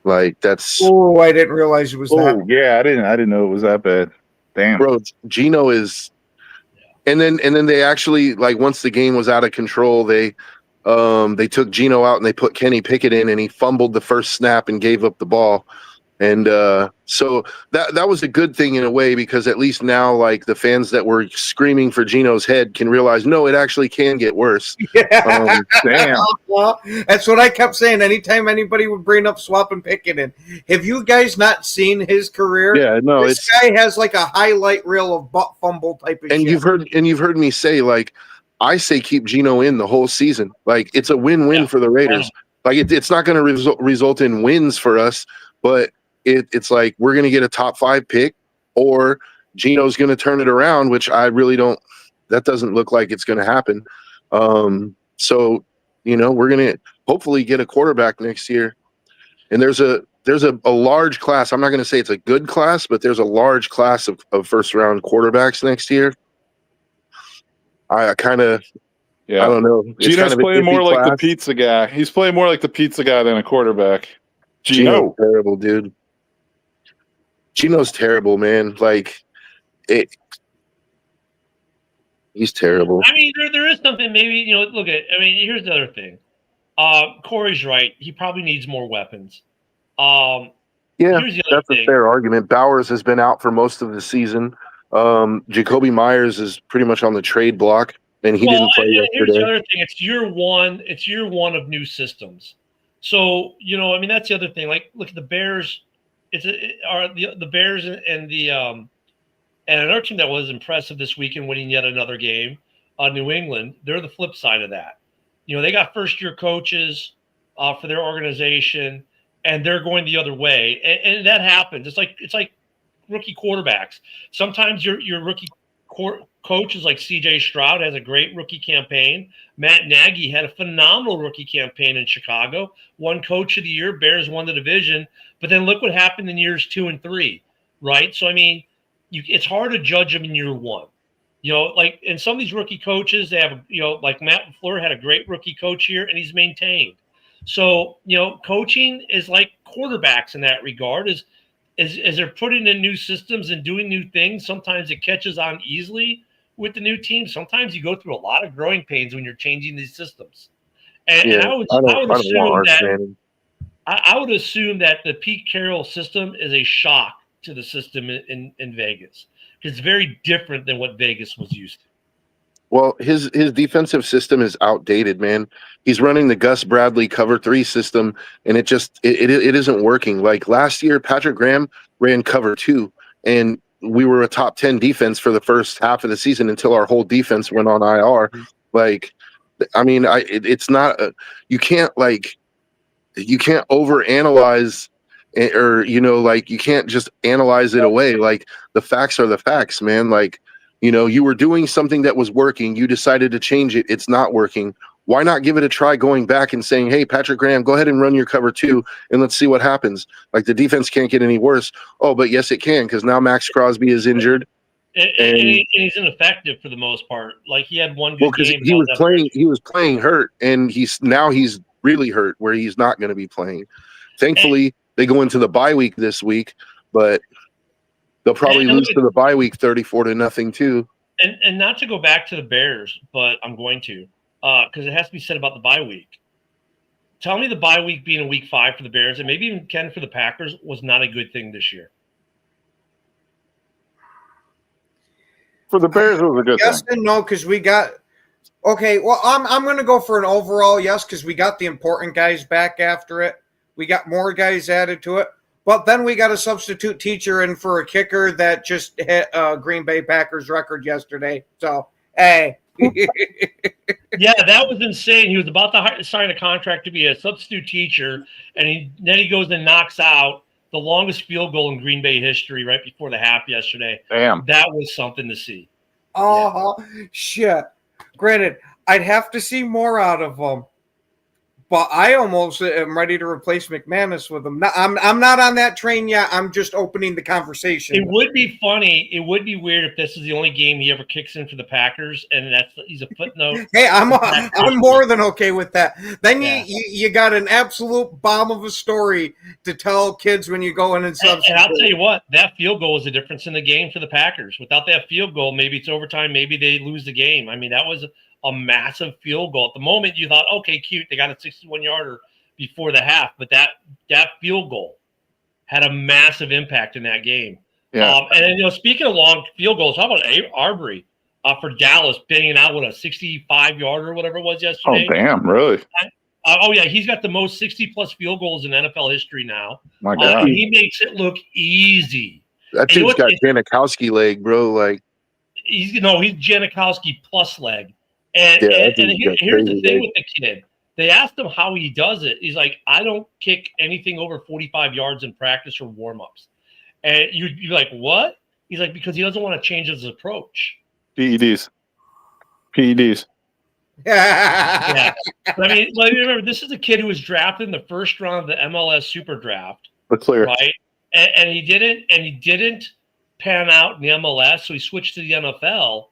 like that's. Oh, I didn't realize it was that. Oh yeah, I didn't know it was that bad. Damn, bro, Geno is. And then they actually, like, once the game was out of control, they took Geno out and they put Kenny Pickett in, and he fumbled the first snap and gave up the ball. And so that was a good thing in a way, because at least now, like, the fans that were screaming for Geno's head can realize, no, it actually can get worse. Yeah. damn. Well, that's what I kept saying. Anytime anybody would bring up swapping Pickett in, have you guys not seen his career? Yeah, no, this guy has like a highlight reel of butt fumble type of and shit. you've heard me say, like, I say keep Geno in the whole season. Like, it's a win-win for the Raiders. Like, it's not going to result in wins for us, but it's like we're going to get a top 5 pick, or Geno's going to turn it around, which I really don't. That doesn't look like it's going to happen. So, you know, we're going to hopefully get a quarterback next year. And there's a large class. I'm not going to say it's a good class, but there's a large class of first round quarterbacks next year. I kind of, I don't know. Geno's playing more like the pizza guy. He's playing more like the pizza guy than a quarterback. Geno's terrible, dude. Geno's terrible, man. Like, He's terrible. I mean, there is something maybe, look at, I mean, here's the other thing. Corey's right. He probably needs more weapons. Yeah, Here's the other that's a thing. fair argument. Bowers has been out for most of the season. Jacoby Myers is pretty much on the trade block, and he didn't play and here's the yesterday. other thing. It's year one. It's year one of new systems. So, I mean, that's the other thing. Like, look at the Bears. The Bears and the and another team that was impressive this weekend, winning yet another game, New England. They're the flip side of that. They got first-year coaches for their organization, and they're going the other way, and that happens. It's like rookie quarterbacks. Sometimes your rookie coach is like C.J. Stroud, has a great rookie campaign. Matt Nagy had a phenomenal rookie campaign in Chicago. Won Coach of the Year. Bears won the division. But then look what happened in years 2 and 3, right? So, I mean, it's hard to judge them in year one. Like, and some of these rookie coaches, they have, like Matt LaFleur had a great rookie coach here, and he's maintained. So, coaching is like quarterbacks in that regard. Is they're putting in new systems and doing new things. Sometimes it catches on easily with the new team. Sometimes you go through a lot of growing pains when you're changing these systems. And I would assume that the Pete Carroll system is a shock to the system in Vegas, because it's very different than what Vegas was used to. Well, his defensive system is outdated, man. He's running the Gus Bradley cover 3 system, and it isn't working. Like last year, Patrick Graham ran cover 2, and we were a top 10 defense for the first half of the season until our whole defense went on IR. Like, I mean, it's not you can't overanalyze, or you can't just analyze it away. Like, the facts are the facts, man. Like, you were doing something that was working. You decided to change it. It's not working. Why not give it a try going back and saying, hey, Patrick Graham, go ahead and run your cover 2 and let's see what happens. Like, the defense can't get any worse. Oh, but yes, it can, because now Max Crosby is injured. And he's ineffective for the most part. Like, he had one good game. He was playing hurt, and he's really hurt where he's not going to be playing. Thankfully, they go into the bye week this week, but they'll probably lose to the bye week 34-0 too. And not to go back to the Bears, but I'm going to, because it has to be said about the bye week. Tell me the bye week being a week 5 for the Bears, and maybe even Ken for the Packers, was not a good thing this year. For the Bears, it was a good thing. Yes and no, because we got – okay, well, I'm going to go for an overall yes, because we got the important guys back after it. We got more guys added to it. But then we got a substitute teacher in for a kicker that just hit Green Bay Packers record yesterday. So, hey. Yeah, that was insane. He was about to sign a contract to be a substitute teacher, and then he goes and knocks out the longest field goal in Green Bay history right before the half yesterday. Damn. That was something to see. Shit. Granted, I'd have to see more out of him. But I almost am ready to replace McManus with him. I'm not on that train yet. I'm just opening the conversation. It would be funny. It would be weird if this is the only game he ever kicks in for the Packers, and he's a footnote. Hey, I'm more than okay with that. Then you got an absolute bomb of a story to tell kids when you go in and substitute. And I'll tell you what, that field goal was the difference in the game for the Packers. Without that field goal, maybe it's overtime. Maybe they lose the game. I mean, that was a massive field goal. At the moment, you thought, okay, cute, they got a 61-yarder before the half, but that field goal had a massive impact in that game. Yeah. And then, speaking of long field goals, how about Arbery for Dallas banging out with a 65-yarder or whatever it was yesterday? Oh, damn, really? Yeah, he's got the most 60-plus field goals in NFL history now. My God. He makes it look easy. That dude's got Janikowski leg, bro. Like, he's Janikowski plus leg. And here's the thing with the kid. They asked him how he does it. He's like, I don't kick anything over 45 yards in practice or warm-ups. And you're like, what? He's like, because he doesn't want to change his approach. PEDs. Yeah. But I mean, remember, this is a kid who was drafted in the first round of the MLS Super Draft. But clear. Right? And he didn't pan out in the MLS, so he switched to the NFL.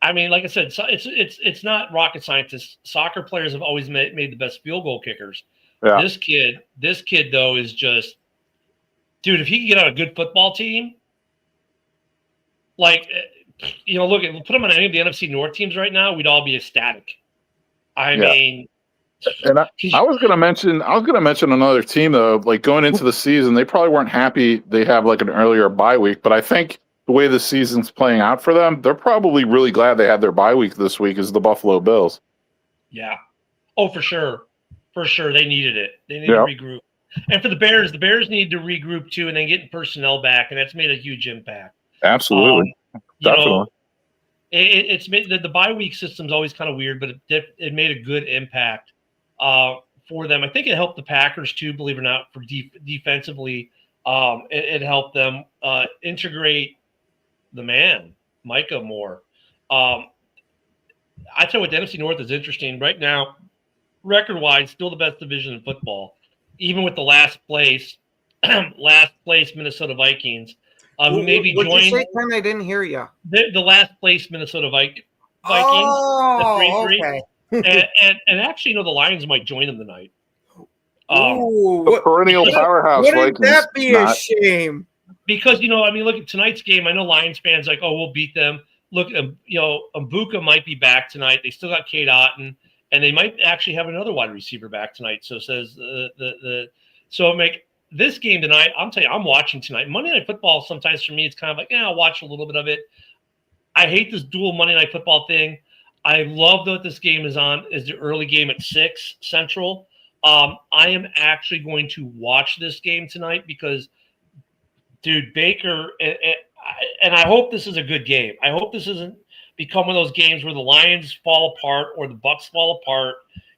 I mean, like I said, it's not rocket scientists. Soccer players have always made the best field goal kickers. Yeah. This kid though is just, dude. If he can get on a good football team, like look, if we put them on any of the NFC North teams right now, we'd all be ecstatic. I mean, and I was gonna mention another team though. Like going into the season, they probably weren't happy they have like an earlier bye week, but I think the way the season's playing out for them, they're probably really glad they had their bye week this week. Is the Buffalo Bills? Yeah. Oh, for sure. For sure, they needed it. They needed to regroup. And for the Bears need to regroup too, and then getting personnel back, and that's made a huge impact. Absolutely, definitely. It's made the bye week system's always kind of weird, but it made a good impact for them. I think it helped the Packers too, believe it or not, for defensively. It helped them integrate the man, Micah Moore. I tell you what, the NFC North is interesting right now. Record-wise, still the best division in football, even with the last place Minnesota Vikings, who maybe joined. What did you say, Ken? I didn't hear you. The last place Minnesota Vikings. Oh, okay. and actually, the Lions might join them tonight. The perennial powerhouse. Wouldn't that be a shame? Because look at tonight's game. I know Lions fans like, oh, we'll beat them. Look, Mbuka might be back tonight. They still got Cade Otton, and they might actually have another wide receiver back tonight. So says so make this game tonight. I'm telling you, I'm watching tonight. Monday Night Football. Sometimes for me, it's kind of like, I'll watch a little bit of it. I hate this dual Monday Night Football thing. I love that this game is the early game at 6 Central. I am actually going to watch this game tonight because, dude, Baker, and I hope this is a good game. I hope this isn't become one of those games where the Lions fall apart or the Bucs fall apart.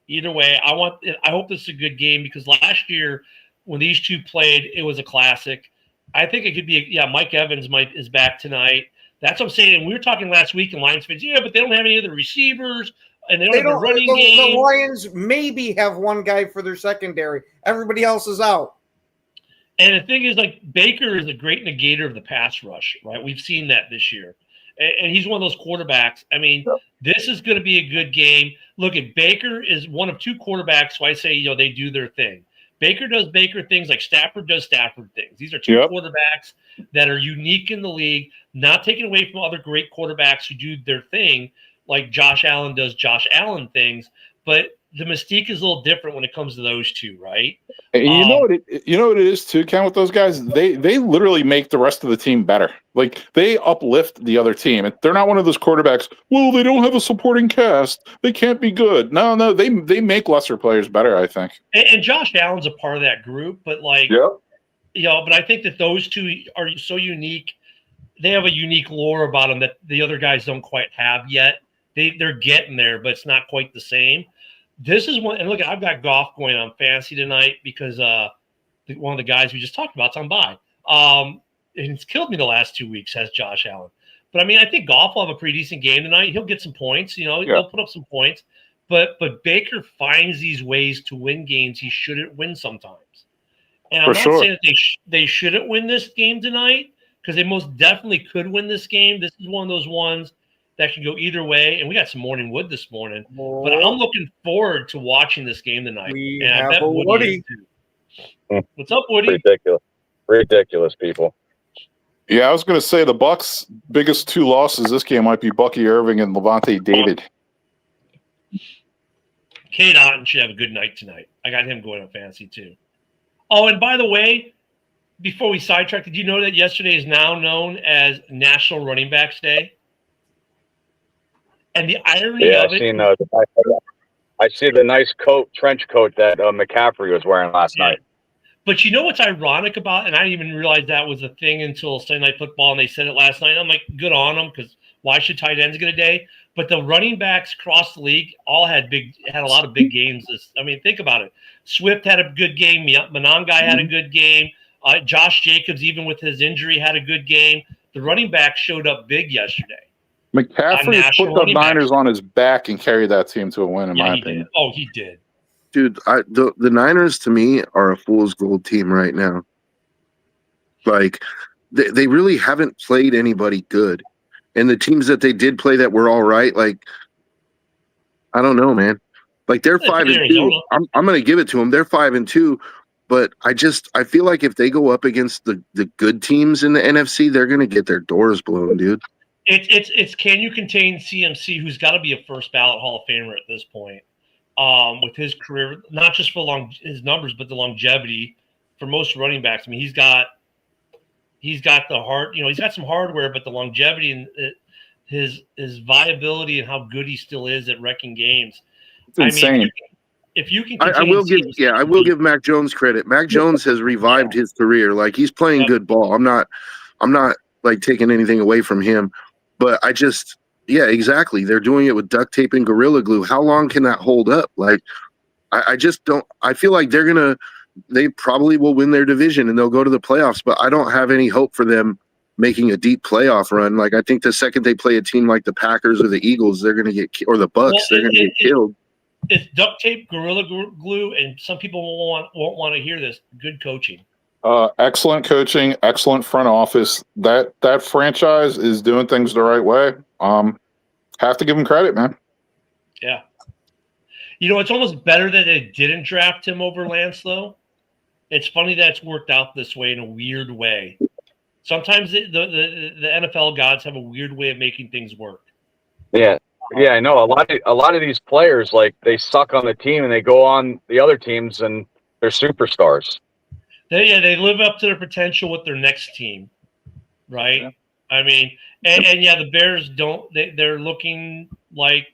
Either way, I hope this is a good game because last year when these two played, it was a classic. I think it could be Mike Evans is back tonight. That's what I'm saying. We were talking last week in Lions fans, but they don't have any other receivers and they don't have a running game. The Lions maybe have one guy for their secondary. Everybody else is out. And the thing is, like, Baker is a great negator of the pass rush, right? We've seen that this year. And he's one of those quarterbacks. I mean, this is going to be a good game. Look, Baker is one of two quarterbacks who I say, they do their thing. Baker does Baker things like Stafford does Stafford things. These are two quarterbacks that are unique in the league, not taken away from other great quarterbacks who do their thing, like Josh Allen does Josh Allen things. But the mystique is a little different when it comes to those two, right? And you know what it is too, Ken, with those guys? They literally make the rest of the team better. Like they uplift the other team. And they're not one of those quarterbacks, well, they don't have a supporting cast. They can't be good. No, they make lesser players better, I think. And Josh Allen's a part of that group, but but I think that those two are so unique. They have a unique lore about them that the other guys don't quite have yet. They're getting there, but it's not quite the same. This is one, and look, I've got Goff going on fantasy tonight because one of the guys we just talked about is on bye. And it's killed me the last 2 weeks, has Josh Allen. But I mean, I think Goff will have a pretty decent game tonight. He'll get some points, he'll put up some points. But Baker finds these ways to win games he shouldn't win sometimes. And I'm not saying that they shouldn't win this game tonight because they most definitely could win this game. This is one of those ones that can go either way, and we got some morning wood this morning. But I'm looking forward to watching this game tonight. We have a Woody. What's up, Woody? Ridiculous, people. Yeah, I was going to say the Bucs' biggest two losses this game might be Bucky Irving and Levante David. Cade Otton should have a good night tonight. I got him going on fantasy too. Oh, and by the way, before we sidetrack, did you know that yesterday is now known as National Running Backs Day? And the irony of it. I see the nice trench coat that McCaffrey was wearing last night. But you know what's ironic about, and I didn't even realize that was a thing until Sunday Night Football, and they said it last night. I'm like, good on them, because why should tight ends get a day? But the running backs across the league all had a lot of big games. Think about it. Swift had a good game. Monangai had a good game. Josh Jacobs, even with his injury, had a good game. The running back showed up big yesterday. McCaffrey put the Niners on his back and carried that team to a win, in my opinion. Oh, he did. Dude, the Niners, to me, are a fool's gold team right now. Like, they really haven't played anybody good. And the teams that they did play that were all right, like, I don't know, man. Like, they're 5-2. I'm going to give it to them. They're 5-2. But I feel like if they go up against the good teams in the NFC, they're going to get their doors blown, dude. It's can you contain CMC, who's got to be a first ballot Hall of Famer at this point, with his career, not just for his numbers, but the longevity for most running backs. I mean, he's got the heart, he's got some hardware, but the longevity and his viability and how good he still is at wrecking games. It's insane. Mean, if you can, I will give Mac Jones credit. Mac Jones has revived his career. Like, he's playing good ball. I'm not like taking anything away from him, but exactly. They're doing it with duct tape and Gorilla Glue. How long can that hold up? Like, I just don't. I feel like they probably will win their division and they'll go to the playoffs, but I don't have any hope for them making a deep playoff run. Like, I think the second they play a team like the Packers or the Eagles, they're going to get, or the Bucks, they're going to get killed. It's duct tape, Gorilla Glue, and some people won't want to hear this. Good coaching. Excellent coaching, excellent front office. That franchise is doing things the right way. Have to give them credit, man. Yeah. It's almost better that they didn't draft him over Lance, though. It's funny that it's worked out this way in a weird way. Sometimes the NFL gods have a weird way of making things work. Yeah. Yeah, I know. A lot of these players, like, they suck on the team and they go on the other teams and they're superstars. They live up to their potential with their next team, right? Yeah. I mean, and the Bears don't. They're looking like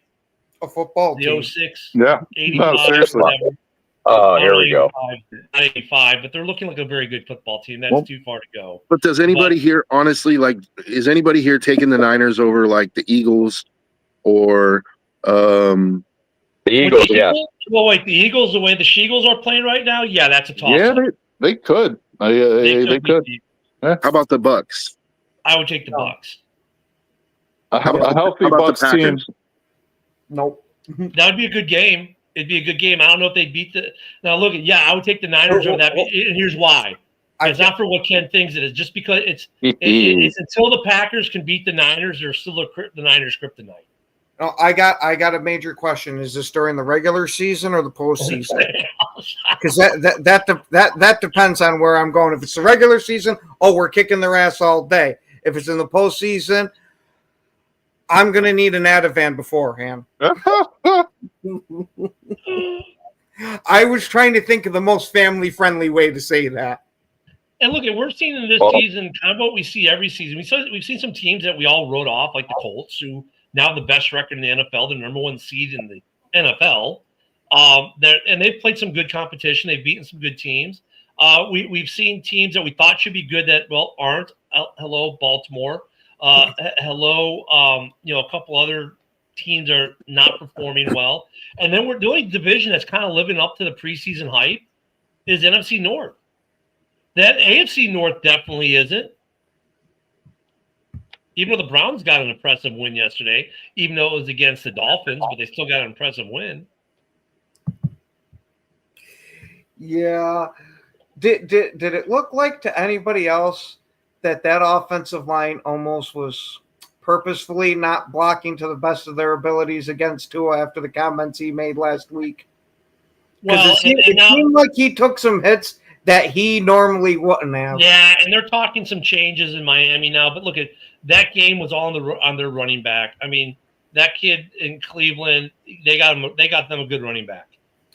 a football the team. 06, yeah. 85, no, seriously. Here we go. Not 85, but they're looking like a very good football team. That's too far to go. But does anybody here, honestly, like, is anybody here taking the Niners over, like, the Eagles or the Eagles? Yeah. Well, wait, the Eagles, the way the Sheagles are playing right now, yeah, that's a toss. Yeah, they could. They could. How about the Bucks? I would take the Bucks. A healthy Bucks team. Nope. That would be a good game. It'd be a good game. I don't know if they beat the. Now look, I would take the Niners over that. And here's why. It's not for what Ken thinks it is. Just because it's until the Packers can beat the Niners, they're still the Niners kryptonite. No, I got a major question. Is this during the regular season or the postseason? Because that depends on where I'm going. If it's the regular season, we're kicking their ass all day. If it's in the postseason, I'm gonna need an Ativan beforehand. I was trying to think of the most family-friendly way to say that. And look, we're seeing in this season kind of what we see every season. We've seen some teams that we all wrote off, like the Colts, who now have the best record in the NFL, the number one seed in the NFL. And they've played some good competition. They've beaten some good teams. We've seen teams that we thought should be good that, aren't. Hello, Baltimore. Hello, a couple other teams are not performing well. And then the only division that's kind of living up to the preseason hype is NFC North. That AFC North definitely isn't. Even though the Browns got an impressive win yesterday, even though it was against the Dolphins, but they still got an impressive win. Yeah. Did it look like to anybody else that offensive line almost was purposefully not blocking to the best of their abilities against Tua after the comments he made last week? Because it seemed like he took some hits that he normally wouldn't have. Yeah, and they're talking some changes in Miami now. But look, at that game was all on their running back. I mean, that kid in Cleveland, they got them a good running back.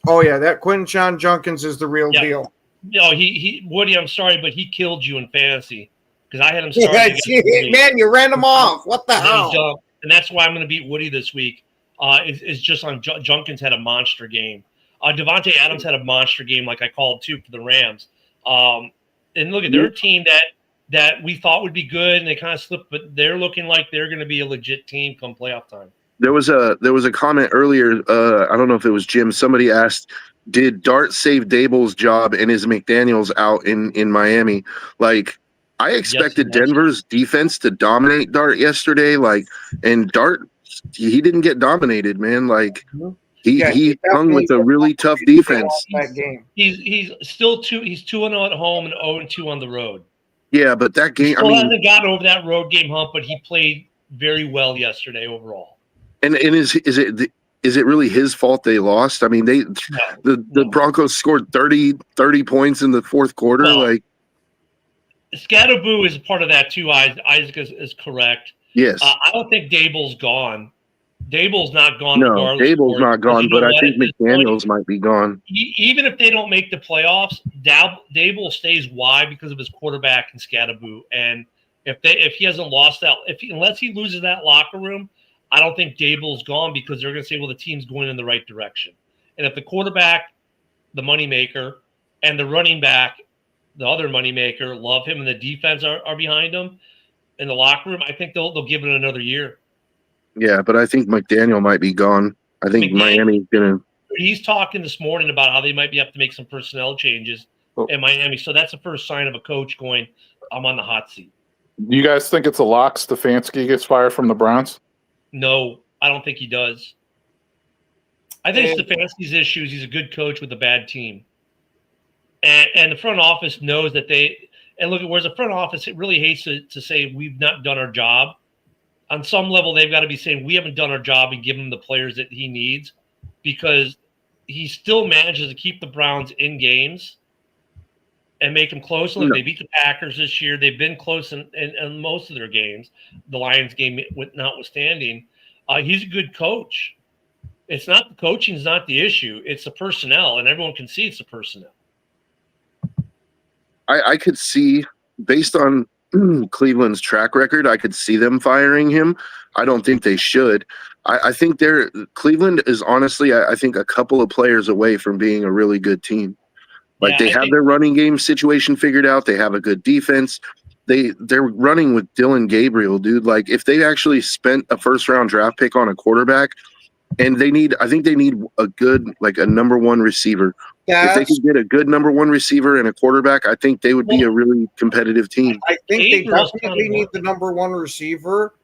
Oh yeah, that Quinshon Judkins is the real deal. He Woody, I'm sorry, but he killed you in fantasy because I had him starting. Man, you ran him off. What the hell? And that's why I'm going to beat Woody this week. Is just on Judkins had a monster game. Devontae Adams had a monster game, like I called too, for the Rams. And look at their team that we thought would be good, and they kind of slipped, but they're looking like they're going to be a legit team come playoff time. There was a comment earlier. I don't know if it was Jim. Somebody asked, "Did Dart save Dable's job, and is McDaniels out in Miami?" Like, I expected Denver's defense to dominate Dart yesterday. Like, and Dart, he didn't get dominated, man. Like. He hung with a really tough defense. That game. He's still he's 2-0 at home and 0-2 on the road. Yeah, but that game, he hasn't gotten over that road game hump, but he played very well yesterday overall. And is it really his fault they lost? I mean, the Broncos scored 30 points in the fourth quarter. Like, Scatterboo is a part of that too. Isaac is correct. Yes. I don't think Dable's gone. Dable's not gone. No, regardless Dable's of not because gone, you know but I what? think At this point, McDaniels might be gone. even if they don't make the playoffs, Dable stays. Why? Because of his quarterback and Scatterboo. And if he hasn't lost that, unless he loses that locker room, I don't think Dable's gone because they're going to say, well, the team's going in the right direction. And if the quarterback, the moneymaker, and the running back, the other moneymaker, love him, and the defense are behind him in the locker room, I think they'll give it another year. Yeah, but I think McDaniel might be gone. I think Miami's gonna. He's talking this morning about how they might have to make some personnel changes in Miami. So that's the first sign of a coach going, I'm on the hot seat. You guys think it's a lock Stefanski gets fired from the Browns? No, I don't think he does. I think Stefanski's issues, he's a good coach with a bad team. And the front office knows that whereas the front office, it really hates to say we've not done our job. On some level, they've got to be saying we haven't done our job and give him the players that he needs, because he still manages to keep the Browns in games and make them close. Look, they beat the Packers this year. They've been close in most of their games, the Lions game notwithstanding. He's a good coach. It's not the coaching is not the issue. It's the personnel, and everyone can see it's the personnel. I could see, based on Cleveland's track record, I could see them firing him. I don't think they should. I think Cleveland is honestly, I think, a couple of players away from being a really good team. Like they have their running game situation figured out. They have a good defense. They're running with Dylan Gabriel, dude. Like if they actually spent a first-round draft pick on a quarterback, and I think they need a good, like a number one receiver. If they could get a good number one receiver and a quarterback, I think they would be a really competitive team. I think they definitely need the number one receiver,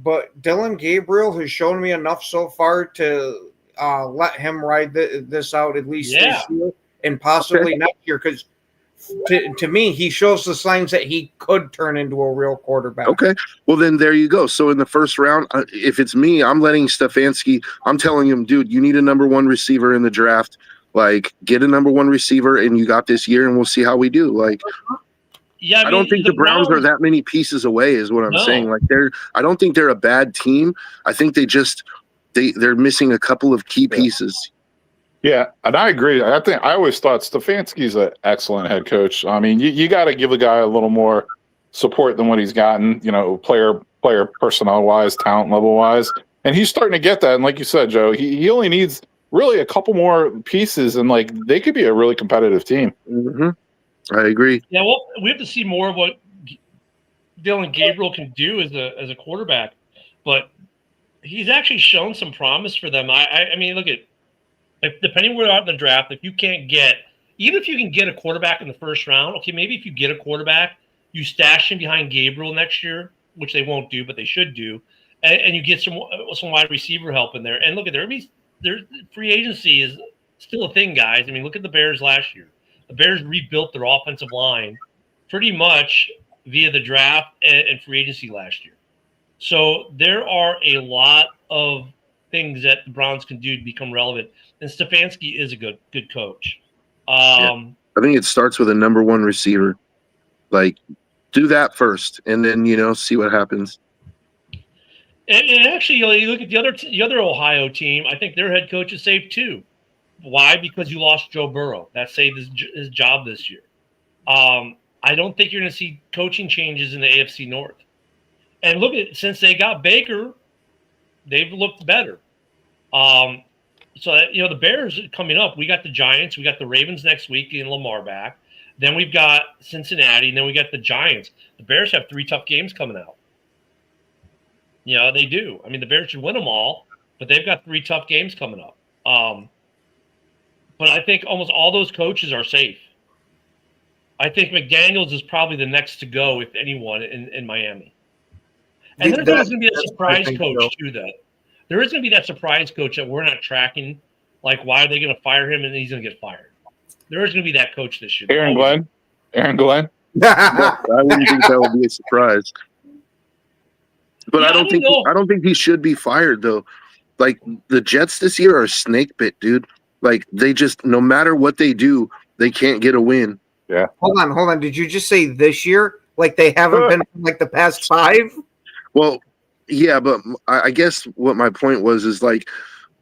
but Dylan Gabriel has shown me enough so far to let him ride this out at least this year and possibly next year, because to me, he shows the signs that he could turn into a real quarterback. Okay. Well, then there you go. So in the first round, if it's me, I'm letting Stefanski, I'm telling him, dude, you need a number one receiver in the draft. Like, get a number one receiver, and you got this year, and we'll see how we do. Like, I don't think the Browns are that many pieces away, is what I'm saying. Like, I don't think they're a bad team. I think they're missing a couple of key pieces. Yeah, and I agree. I always thought Stefanski's an excellent head coach. I mean, you got to give a guy a little more support than what he's gotten, player personnel wise, talent level wise, and he's starting to get that. And like you said, Joe, he only needs really a couple more pieces, and like they could be a really competitive team. Mm-hmm. I agree. Yeah, well, we have to see more of what Dylan Gabriel can do as a quarterback, but he's actually shown some promise for them. I mean, look at. Depending where you're at in the draft, even if you can get a quarterback in the first round, okay, maybe if you get a quarterback, you stash him behind Gabriel next year, which they won't do, but they should do, and you get some wide receiver help in there. And look at their free agency is still a thing, guys. I mean, look at the Bears last year. The Bears rebuilt their offensive line pretty much via the draft and free agency last year. So there are a lot of things that the Browns can do to become relevant. And Stefanski is a good coach. I think it starts with a number one receiver. Like, do that first, and then see what happens. And actually, you look at the other Ohio team. I think their head coach is safe too. Why? Because you lost Joe Burrow. That saved his job this year. I don't think you're going to see coaching changes in the AFC North. And look since they got Baker, they've looked better. So the Bears coming up. We got the Giants. We got the Ravens next week getting Lamar back. Then we've got Cincinnati, and then we got the Giants. The Bears have 3 tough games coming out. They do. I mean, the Bears should win them all, but they've got 3 tough games coming up. But I think almost all those coaches are safe. I think McDaniels is probably the next to go, if anyone, in Miami. And there's going to be a surprise coach too, though. There is going to be that surprise coach that we're not tracking. Like, why are they going to fire him and he's going to get fired? There is going to be that coach this year. Aaron Glenn? I wouldn't think that would be a surprise. But I don't think he should be fired, though. Like, the Jets this year are snake bit, dude. Like, they just, no matter what they do, they can't get a win. Yeah. Hold on. Did you just say this year? Like they haven't been like the past 5? Well, Yeah, but I guess what my point was is like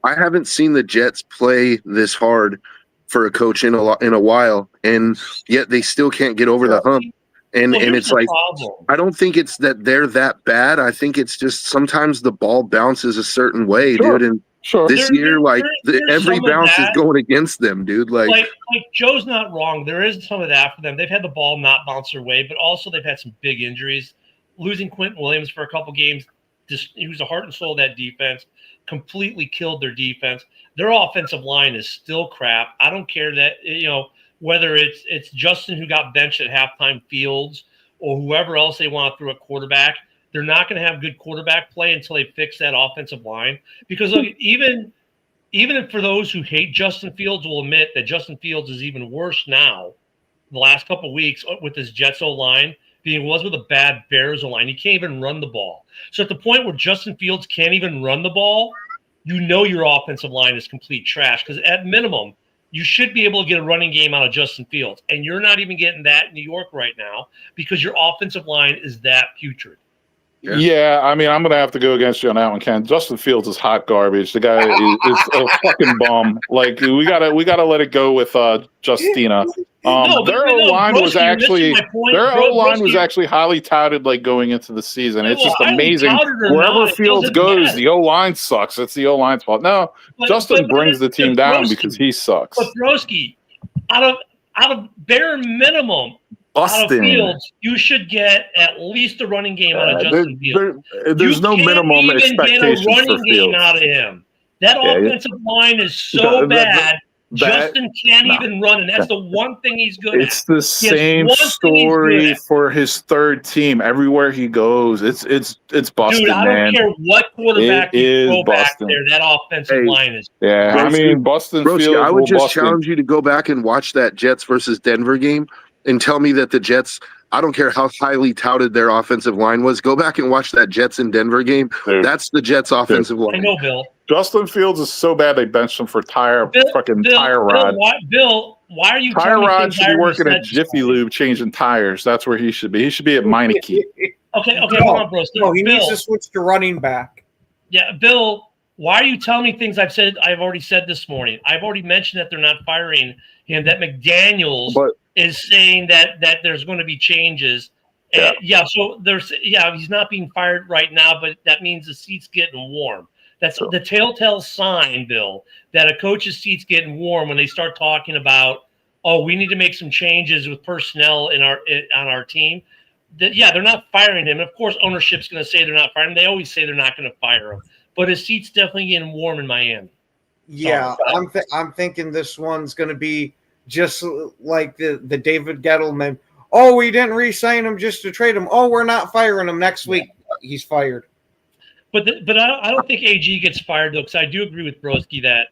I haven't seen the Jets play this hard for a coach in a while, and yet they still can't get over the hump. And Well, and here's it's the like problem. I don't think it's that they're that bad. I think it's just sometimes the ball bounces a certain way, Sure. dude. And Sure. this year, like there's every some of bounce is that. going against them, dude. Like Joe's not wrong. There is some of that for them. They've had the ball not bounce their way, but also they've had some big injuries. Losing Quentin Williams for a couple games, he was the heart and soul of that defense, completely killed their defense. Their offensive line is still crap. I don't care that, whether it's Justin who got benched at halftime, Fields, or whoever else they want through a quarterback. They're not going to have good quarterback play until they fix that offensive line. Because look, even for those who hate Justin Fields will admit that Justin Fields is even worse now the last couple of weeks with his Jets O-line than he was with a bad Bears O-line. He can't even run the ball. So at the point where Justin Fields can't even run the ball, your offensive line is complete trash. Because at minimum, you should be able to get a running game out of Justin Fields. And you're not even getting that in New York right now because your offensive line is that putrid. Yeah, I mean, I'm going to have to go against you on that one, Ken. Justin Fields is hot garbage. The guy is a fucking bum. Like we gotta let it go with Justina. Their O-line was actually highly touted like going into the season. It's just amazing. Wherever Fields goes, the O-line sucks. It's the O-line's fault. No, Justin brings the team down because he sucks. But Broski, out of bare minimum. Out of Fields, you should get at least a running game out of Justin Fields. There's no minimum expectations get a running for game Fields. out of him. That offensive line is so bad. Justin can't even run, and that's the one thing he's good at. It's the same story for his third team. Everywhere he goes, it's busted, dude, I don't care what quarterback you throw back busting. there. That offensive line is. Yeah, I mean, Bustin Broski, Fields. I would just Bustin. challenge you to go back and watch that Jets versus Denver game and tell me that the Jets, I don't care how highly touted their offensive line was, go back and watch that Jets and Denver game. Dude. That's the Jets offensive line. I know, Bill. Justin Fields is so bad they benched him for tire rod. Why are you Tire telling me rod things should I be already working said at Jiffy Lube changing tires. That's where he should be. He should be at Meineke. Okay, hold on, bro. No, he Bill, needs to switch to running back. Yeah, Bill, why are you telling me things I've already said this morning? I've already mentioned that they're not firing him, that McDaniels is saying that there's going to be changes. Yeah. So he's not being fired right now, but that means the seat's getting warm. That's the telltale sign, Bill, that a coach's seat's getting warm when they start talking about, we need to make some changes with personnel on our team. They're not firing him. Of course, ownership's going to say they're not firing him. They always say they're not going to fire him. But his seat's definitely getting warm in Miami. Yeah, I'm thinking this one's going to be just like the David Gettleman. Oh, we didn't re-sign him just to trade him. Oh, we're not firing him next week. He's fired. But I don't think AG gets fired though, because I do agree with Broski that,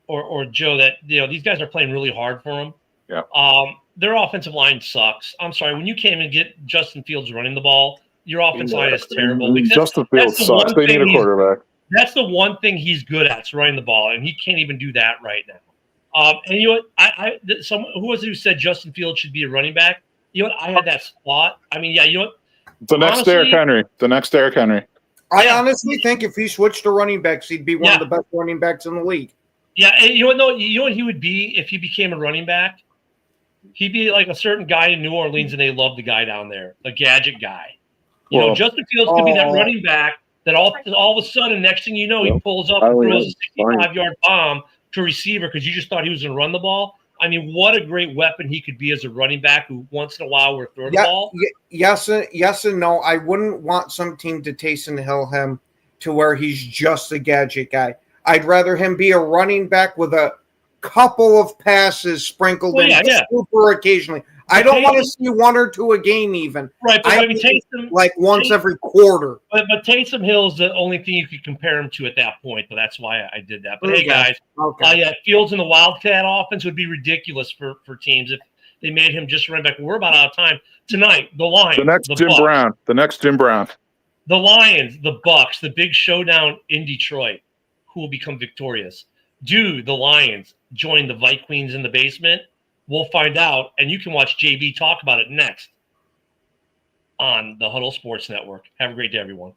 or Joe, that these guys are playing really hard for him. Yeah. Their offensive line sucks. I'm sorry, when you came and get Justin Fields running the ball, your offensive line is terrible. Justin Fields sucks. They need a quarterback. That's the one thing he's good at, is running the ball, and he can't even do that right now. And you know what? Who was it who said Justin Fields should be a running back? You know what? I had that spot. I mean, you know what? The next Derrick Henry. I honestly think if he switched to running backs, he'd be one of the best running backs in the league. Yeah, and you know what he would be if he became a running back? He'd be like a certain guy in New Orleans, and they love the guy down there, the gadget guy. Justin Fields could be that running back that all of a sudden, next thing you know, he pulls up and throws a 65-yard bomb to a receiver because you just thought he was going to run the ball. I mean, what a great weapon he could be as a running back who once in a while will throw the ball. Yes and no. I wouldn't want some team to Taysom Hill him to where he's just a gadget guy. I'd rather him be a running back with a couple of passes sprinkled in super occasionally. I don't want to see one or two a game even. Right, but Taysom, like once every quarter. But Taysom Hill's the only thing you could compare him to at that point, so that's why I did that. But hey, guys, Fields in the Wildcat offense would be ridiculous for teams if they made him just running back. We're about out of time. Tonight, the Lions. The next Jim Brown. The Lions, the Bucks, the big showdown in Detroit. Who will become victorious? Do the Lions join the Vikings in the basement? We'll find out, and you can watch JB talk about it next on the Huddle Sports Network. Have a great day, everyone.